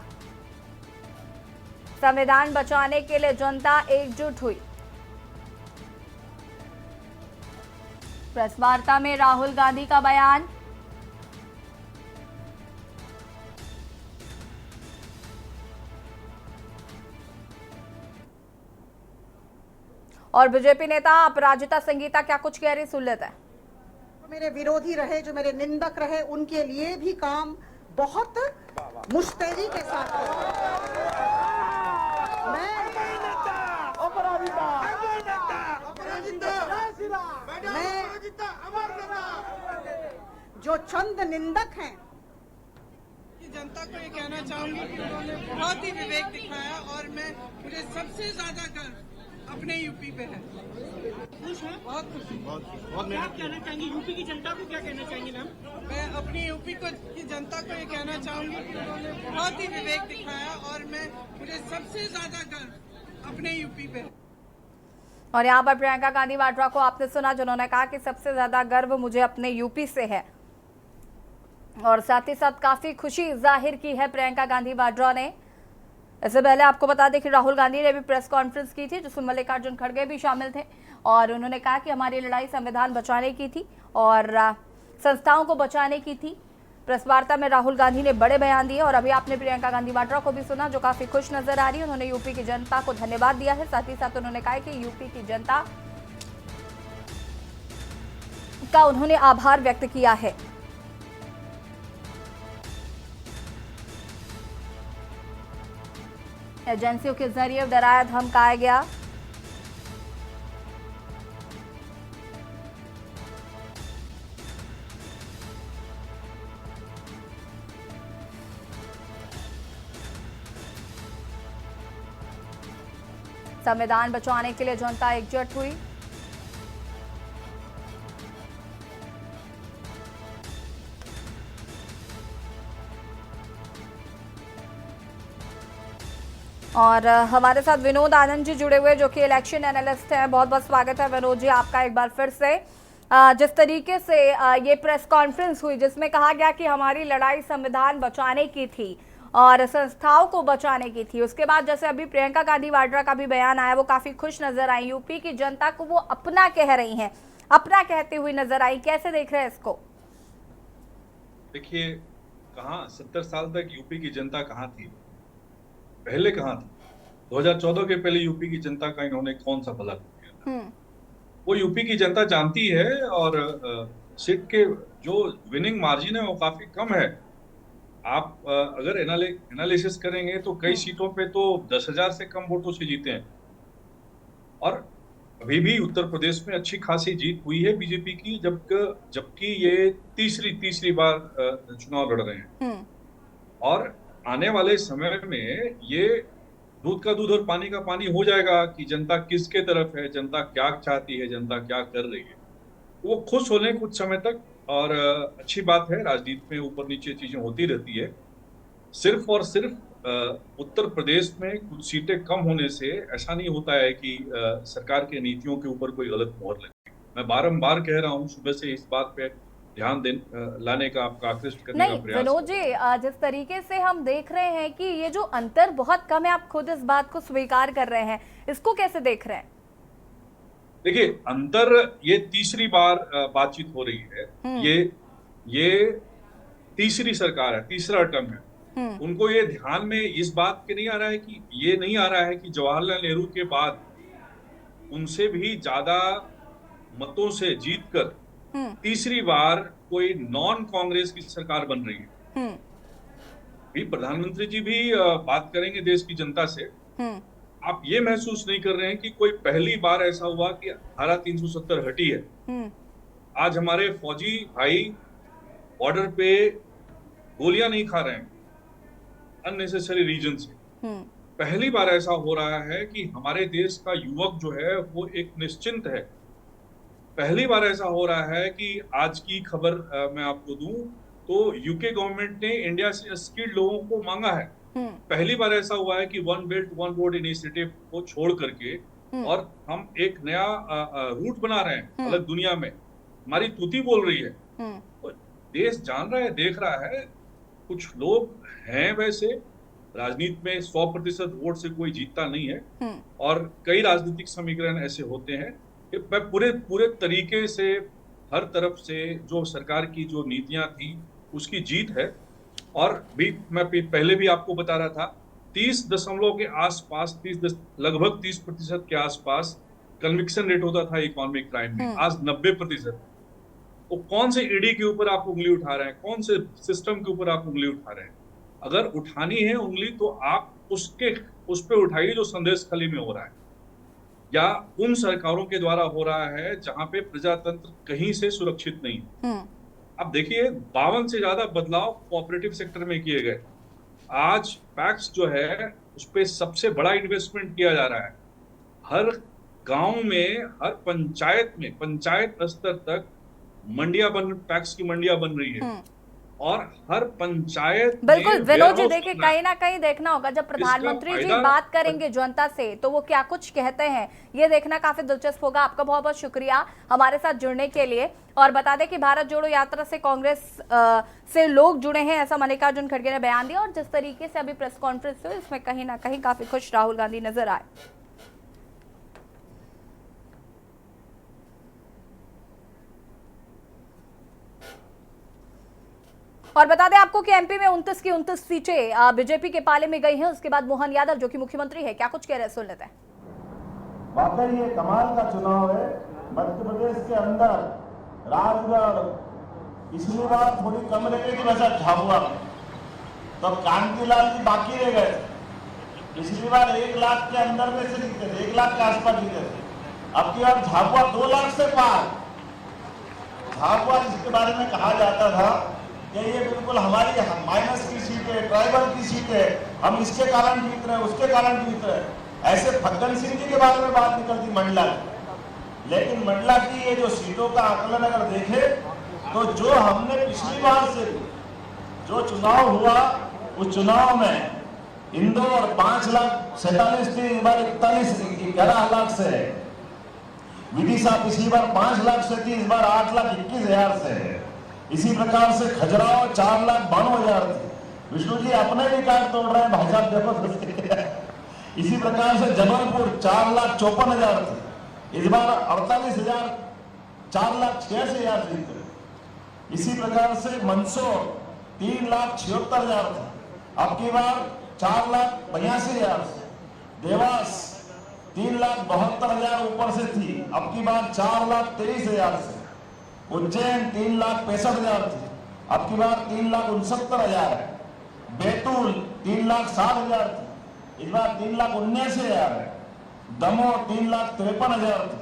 संविधान बचाने के लिए जनता एकजुट हुई। प्रेस वार्ता में राहुल गांधी का बयान। और बीजेपी नेता अपराजिता संगीता क्या कुछ कह रही, सुन लेते हैं। मेरे विरोधी रहे, जो मेरे निंदक रहे, उनके लिए भी काम बहुत मुस्तैदी के साथ जो चंद निंदक हैं, जनता को ये कहना चाहूंगी कि उन्होंने बहुत ही विवेक दिखाया और मुझे सबसे ज्यादा गर्व अपने यूपी पे है। खुश हैं? बहुत खुश हूँ। क्या कहना चाहेंगे यूपी की जनता को, क्या कहना चाहेंगे मैम? मैं अपनी यूपी की जनता को ये कहना चाहूंगी कि उन्होंने बहुत ही विवेक दिखाया और मुझे सबसे ज्यादा गर्व अपने यूपी पे है। और यहाँ पर प्रियंका गांधी वाड्रा को आपने सुना, जिन्होंने कहा कि सबसे ज्यादा गर्व मुझे अपने यूपी से है। और साथ ही साथ काफी खुशी जाहिर की है प्रियंका गांधी वाड्रा ने। इससे पहले आपको बता दें कि राहुल गांधी ने भी प्रेस कॉन्फ्रेंस की थी, जिसमें मल्लिकार्जुन खड़गे भी शामिल थे। और उन्होंने कहा कि हमारी लड़ाई संविधान बचाने की थी और संस्थाओं को बचाने की थी। प्रेस वार्ता में राहुल गांधी ने बड़े बयान दिए। और अभी आपने प्रियंका गांधी वाड्रा को भी सुना, जो काफी खुश नजर आ रही है। उन्होंने यूपी की जनता को धन्यवाद दिया है। साथ ही साथ उन्होंने कहा कि यूपी की जनता का उन्होंने आभार व्यक्त किया है। एजेंसियों के जरिए डराया धमकाया गया। संविधान बचाने के लिए जनता एकजुट हुई। और हमारे साथ विनोद आनंद जी जुड़े हुए, जो कि इलेक्शन एनालिस्ट हैं। बहुत बहुत स्वागत है विनोद जी आपका एक बार फिर से। जिस तरीके से ये प्रेस कॉन्फ्रेंस हुई, जिसमें कहा गया कि हमारी लड़ाई संविधान बचाने की थी और संस्थाओं को बचाने की थी, उसके बाद जैसे अभी प्रियंका गांधी वाड्रा का भी बयान आया, वो काफी खुश नजर आई। यूपी की जनता को वो अपना कह रही हैं, अपना कहते हुए नजर आई। कैसे देख रहे हैं इसको? देखिए, कहाँ 70 साल तक यूपी की जनता कहाँ थी, पहले कहाँ थी? 2014 के पहले यूपी की जनता का इन्होंने कौन सा भला किया? वो यूपी की जनता जानती है। और सीट के जो विनिंग मार्जिन है वो काफी कम है। आप अगर एनालिसिस करेंगे तो कई सीटों पे तो 10,000 से कम वोटों से जीते हैं। और अभी भी उत्तर प्रदेश में अच्छी खासी जीत हुई है बीजेपी की, जबकि ये तीसरी बार चुनाव लड़ रहे हैं। और आने वाले समय में ये दूध का दूध और पानी का पानी हो जाएगा कि जनता किसके तरफ है, जनता क्या चाहती है, जनता क्या कर रही है। वो खुश होने कुछ समय तक। और अच्छी बात है, राजनीति में ऊपर नीचे चीजें होती रहती है। सिर्फ और सिर्फ उत्तर प्रदेश में कुछ सीटें कम होने से ऐसा नहीं होता है कि सरकार के नीतियों के ऊपर कोई गलत मोहर लगे। मैं बारंबार कह रहा हूँ, सुबह से इस बात पे ध्यान लाने का, आपका आकृष्ट करने का प्रयास। विनोद जी, जिस तरीके से हम देख रहे हैं कि ये जो अंतर बहुत कम है, आप खुद इस बात को स्वीकार कर रहे हैं, इसको कैसे देख रहे हैं? देखिए, अंतर ये तीसरी बार बातचीत हो रही है। ये तीसरी सरकार है, तीसरा टर्म है। उनको ये ध्यान में इस बात के नहीं आ रहा है कि जवाहरलाल नेहरू के बाद उनसे भी ज्यादा मतों से जीतकर तीसरी बार कोई नॉन कांग्रेस की सरकार बन रही है। भी प्रधानमंत्री जी भी बात करेंगे देश की जनता से। आप ये महसूस नहीं कर रहे हैं कि कोई पहली बार ऐसा हुआ कि धारा 370 हटी है। आज हमारे फौजी भाई बॉर्डर पे गोलियां नहीं खा रहे हैं अननेसेसरी रीजन से। पहली बार ऐसा हो रहा है कि हमारे देश का युवक जो है वो एक निश्चिंत है। पहली बार ऐसा हो रहा है कि आज की खबर मैं आपको दूं तो यूके गवर्नमेंट ने इंडिया से स्किल्ड लोगों को मांगा है। पहली बार ऐसा हुआ है कि one belt one road initiative को छोड़ करके और हम एक नया रूट बना रहे हैं अलग दुनिया में। हमारी तूती बोल रही है, तो देश जान रहा है, देख रहा है। कुछ लोग हैं वैसे राजनीति में 100% वोट से कोई जीतता नहीं है और कई राजनीतिक समीकरण ऐसे होते हैं कि पूरे तरीके से हर तरफ से जो सरकार की जो नीतियां थी उसकी जीत है। और भी मैं पहले भी आपको बता रहा था 30 के आसपास लगभग 30% के आसपास कन्विक्शन रेट होता था इकोनॉमिक क्राइम में, आज 90%। तो कौन से ईडी के ऊपर आप उंगली उठा रहे हैं, कौन से सिस्टम के ऊपर आप उंगली उठा रहे हैं? अगर उठानी है उंगली तो आप उस पे उठाइए जो संदेश खली में हो रहा है या उन सरकारों के द्वारा हो रहा है जहां पे प्रजातंत्र कहीं से सुरक्षित नहीं है। अब देखिए 52 से ज्यादा बदलाव कोऑपरेटिव सेक्टर में किए गए। आज पैक्स जो है उस पे सबसे बड़ा इन्वेस्टमेंट किया जा रहा है। हर गांव में, हर पंचायत में, पंचायत स्तर तक पैक्स की मंडियां बन रही है और हर पंचायत बिल्कुल विनोद जी, देखिए कहीं ना कहीं देखना होगा जब प्रधानमंत्री जी बात करेंगे जनता से तो वो क्या कुछ कहते हैं, ये देखना काफी दिलचस्प होगा। आपका बहुत बहुत शुक्रिया हमारे साथ जुड़ने के लिए। और बता दें कि भारत जोड़ो यात्रा से कांग्रेस से लोग जुड़े हैं, ऐसा मल्लिकार्जुन खड़गे ने बयान दिया। और जिस तरीके से अभी प्रेस कॉन्फ्रेंस हुई इसमें कहीं ना कहीं काफी खुश राहुल गांधी नजर आए। और बता दें आपको कि एमपी में 29 की 29 सीटें बीजेपी के पाले में गई हैं। उसके बाद मोहन यादव जो कि मुख्यमंत्री है, क्या कुछ कह रहे हैं सुन लेते हैं। वाकई ये कमाल का चुनाव है। मध्य प्रदेश के अंदर राजगढ़ पिछली बार थोड़ी कम रह गई थी वैसा झाबुआ, तो कांतिलाल जी बाकी रह गए। पिछली बार 1 लाख के अंदर में से जीते थे, 1 लाख के आसपास जीते थे। अब की बार झाबुआ 2 लाख से पार। झाबुआ जिसके बारे में कहा जाता था कि ये बिल्कुल हमारी माइनस की सीट है, ट्राइबल की सीट है, हम इसके कारण जीत रहे हैं, उसके कारण जीत रहे हैं, ऐसे फग्गन सिंह जी के बारे में बात निकलती मंडला की। लेकिन मंडला की ये जो सीटों का आकलन अगर देखे तो जो हमने पिछली बार से जो चुनाव हुआ उस चुनाव में इंदौर 5,47,000 थी, इस बार 11 लाख से है। विदिशा पिछली बार 5 लाख से थी, इस बार 8,21,000 से है। इसी प्रकार से खजुराहो 4,92,000 थी। विष्णु जी अपने रिकॉर्ड तोड़ रहे हैं, भाई साहब देखो। इसी प्रकार से जबलपुर 4,54,000 थी, इस बार 48,000, 4,86,000 जीते। इसी प्रकार से मंदसौर 3,76,000 था, अब की बार 4,82,000 से। देवास 3,72,000 ऊपर से थी, अब की बार 4,23,000 से। उज्जैन 3,65,000 थी, अब की बार 3,69,000 है। बैतूल 3,60,000 थी, इस बार 3,79,000 है। दमोह 3,53,000 थी,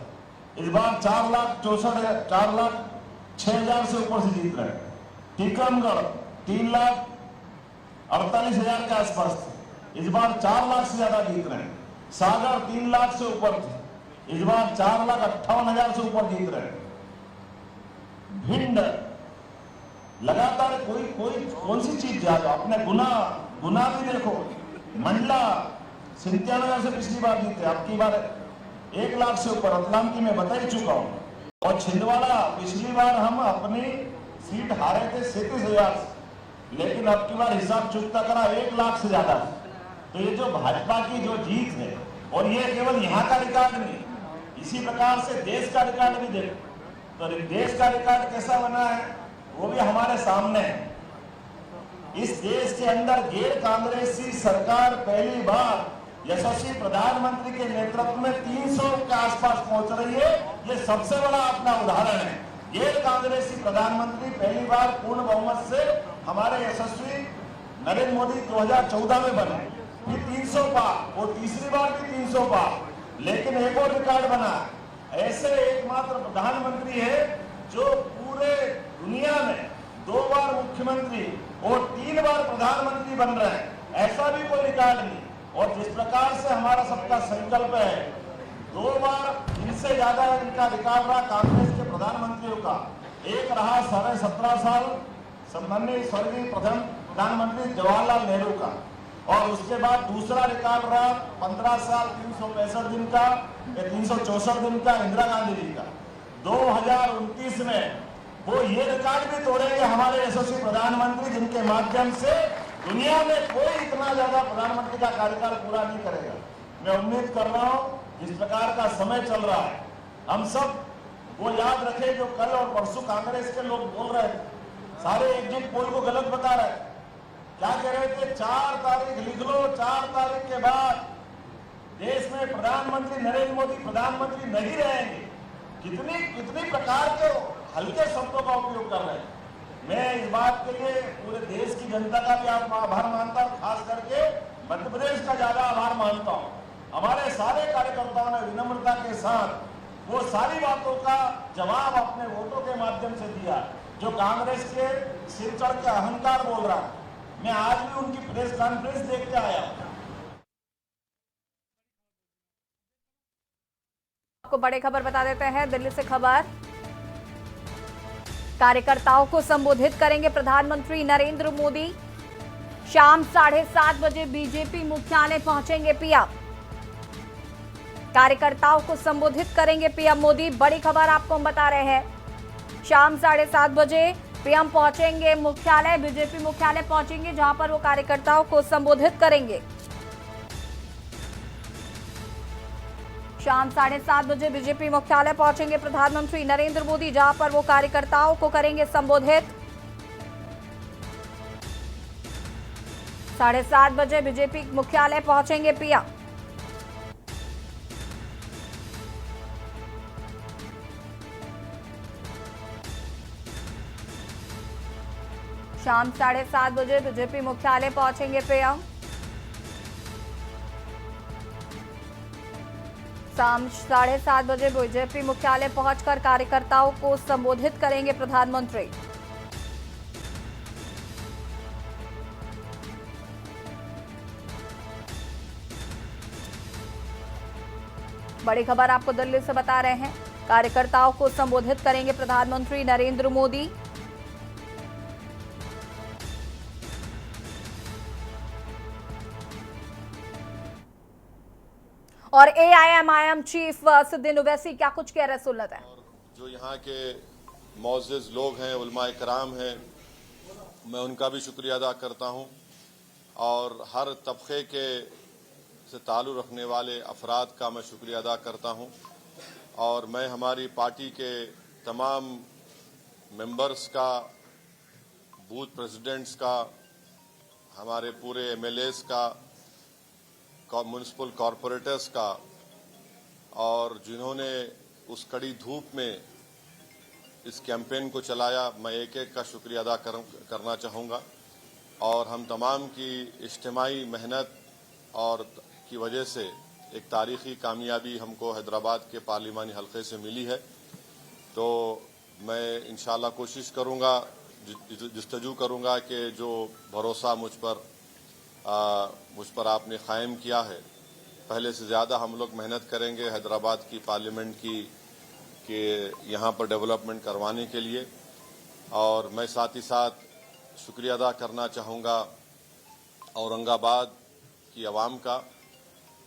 इस बार 4,06,000 से ऊपर से जीत रहे हैं। टीकमगढ़ 3,48,000 के आसपास थे, इस बार 4 लाख से ज्यादा जीत रहे हैं। सागर 3 लाख से ऊपर थे, इस बार 4,58,000 से ऊपर जीत रहे हैं। भिंड लगातार कौन सी चीज ज्यादा, अपने गुना भी देखो। मंडला 97,000 से पिछली बार जीते, अब की बार 1 लाख से ऊपर। रतलाम की मैं बता ही चुका हूं। और छिंदवाड़ा पिछली बार हम अपनी सीट हारे थे 37,000 से, लेकिन अब की बार हिसाब चुकता करा 1 लाख से ज्यादा। तो ये जो भाजपा की जो जीत है, और ये केवल यहाँ का रिकॉर्ड नहीं, इसी प्रकार से देश का रिकॉर्ड भी देखो। तो देश का रिकॉर्ड कैसा बना है वो भी हमारे सामने है। इस देश के अंदर गैर कांग्रेसी सरकार पहली बार यशस्वी प्रधानमंत्री के नेतृत्व में 300 के आसपास पहुंच रही है। ये सबसे बड़ा अपना उदाहरण है। गैर कांग्रेसी प्रधानमंत्री पहली बार पूर्ण बहुमत से हमारे यशस्वी नरेंद्र मोदी 2014 में बने। कि 300 पार, वो तीसरी बार भी 300 पार। लेकिन एक और रिकॉर्ड बना, ऐसे एकमात्र प्रधानमंत्री है जो पूरे दुनिया में 2 बार मुख्यमंत्री और 3 बार प्रधानमंत्री बन रहे हैं, ऐसा भी कोई रिकॉर्ड नहीं। और जिस प्रकार से हमारा सबका संकल्प है, 2 बार इनसे ज्यादा इनका रिकॉर्ड रहा कांग्रेस के प्रधानमंत्रियों का। एक रहा 17.5 साल सम्माननीय स्वर्गीय प्रधानमंत्री जवाहरलाल नेहरू का, और उसके बाद दूसरा रिकॉर्ड रहा 15 साल 365 दिन का या 364 दिन का इंदिरा गांधी जी का। 2029 में वो ये रिकॉर्ड भी तोड़ेंगे हमारे यशस्वी प्रधानमंत्री, जिनके माध्यम से दुनिया में कोई इतना ज्यादा प्रधानमंत्री का कार्यकाल पूरा नहीं करेगा। मैं उम्मीद कर रहा हूं, जिस प्रकार का समय चल रहा है, हम सब वो याद रखें जो कल और परसों कांग्रेस के लोग बोल रहे थे, सारे एग्जिट पोल को गलत बता रहे थे। क्या कह रहे थे? 4 तारीख लिख लो, 4 तारीख के बाद देश में प्रधानमंत्री नरेंद्र मोदी प्रधानमंत्री नहीं रहेंगे। कितनी प्रकार के हल्के शब्दों का उपयोग कर रहे हैं। मैं इस बात के लिए पूरे देश की जनता का भी आभार मानता हूं, खास करके मध्य प्रदेश का ज्यादा आभार मानता हूं। हमारे सारे कार्यकर्ताओं ने विनम्रता के साथ वो सारी बातों का जवाब अपने वोटों के माध्यम से दिया, जो कांग्रेस के सिर चढ़ के अहंकार बोल रहा है। मैं आज भी उनकी प्रेस कॉन्फ्रेंस देख के आया। आपको बड़ी खबर बता देते हैं, दिल्ली से खबर। कार्यकर्ताओं को संबोधित करेंगे प्रधानमंत्री नरेंद्र मोदी। शाम 7:30 बजे बीजेपी मुख्यालय पहुंचेंगे पीएम। कार्यकर्ताओं को संबोधित करेंगे पीएम मोदी। बड़ी खबर आपको हम बता रहे हैं, शाम 7:30 बजे पीएम पहुंचेंगे मुख्यालय, बीजेपी मुख्यालय पहुंचेंगे, जहां पर वो कार्यकर्ताओं को संबोधित करेंगे। शाम 7:30 बजे बीजेपी मुख्यालय पहुंचेंगे प्रधानमंत्री नरेंद्र मोदी, जहां पर वो कार्यकर्ताओं को करेंगे संबोधित। 7:30 बजे बीजेपी मुख्यालय पहुंचेंगे पीएम। शाम 7:30 बजे बीजेपी मुख्यालय पहुंचेंगे पीएम। शाम 7:30 बजे बीजेपी मुख्यालय पहुंचकर कार्यकर्ताओं को संबोधित करेंगे प्रधानमंत्री। बड़ी खबर आपको दिल्ली से बता रहे हैं, कार्यकर्ताओं को संबोधित करेंगे प्रधानमंत्री नरेंद्र मोदी। और AIMIM चीफ सिद्दीन ओवैसी क्या कुछ कह रहे, सुन लेते हैं। जो यहाँ के मौजूद लोग हैं, उलमाए कराम हैं, मैं उनका भी शुक्रिया अदा करता हूँ, और हर तबके के से ताल्लुक़ रखने वाले अफराद का मैं शुक्रिया अदा करता हूँ। और मैं हमारी पार्टी के तमाम मेंबर्स का, बूथ प्रेसिडेंट्स का, हमारे पूरे MLAs का, म्यूनिसिपल कॉरपोरेटर्स का, और जिन्होंने उस कड़ी धूप में इस कैंपेन को चलाया, मैं एक एक का शुक्रिया अदा करना चाहूँगा। और हम तमाम की इज्तिमाई मेहनत और की वजह से एक तारीख़ी कामयाबी हमको हैदराबाद के पार्लिमानी हलक़े से मिली है। तो मैं इंशाअल्लाह कोशिश करूँगा, जस्तजू करूँगा कि जो भरोसा मुझ पर आपने कायम किया है, पहले से ज़्यादा हम लोग मेहनत करेंगे हैदराबाद की पार्लियामेंट की के यहाँ पर डेवलपमेंट करवाने के लिए। और मैं साथ ही साथ शुक्रिया अदा करना चाहूँगा औरंगाबाद की आवाम का,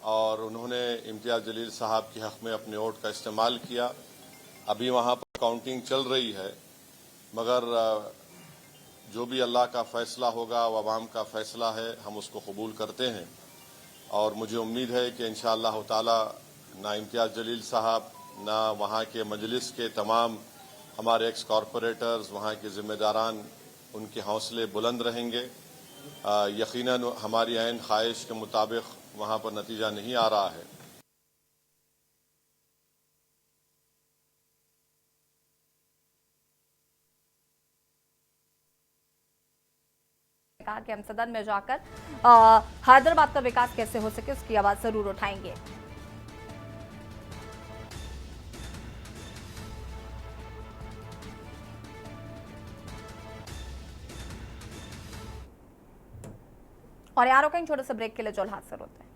और उन्होंने इम्तियाज़ जलील साहब के हक़ में अपने वोट का इस्तेमाल किया। अभी वहाँ पर काउंटिंग चल रही है, मगर जो भी अल्लाह का फ़ैसला होगा वो आवाम का फ़ैसला है, हम उसको कबूल करते हैं। और मुझे उम्मीद है कि इंशाअल्लाह ताला ना इम्तियाज़ जलील साहब, ना वहाँ के मजलिस के तमाम हमारे एक्स कॉरपोरेटर्स, वहाँ के ज़िम्मेदारान, उनके हौसले बुलंद रहेंगे। यकीनन हमारी ऐन ख्वाहिश के मुताबिक वहाँ पर नतीजा नहीं आ रहा है। कहा कि हम सदन में जाकर हैदराबाद का विकास कैसे हो सके उसकी आवाज जरूर उठाएंगे। और यारों कहीं छोटे से ब्रेक के लिए जो हाजिर होते हैं।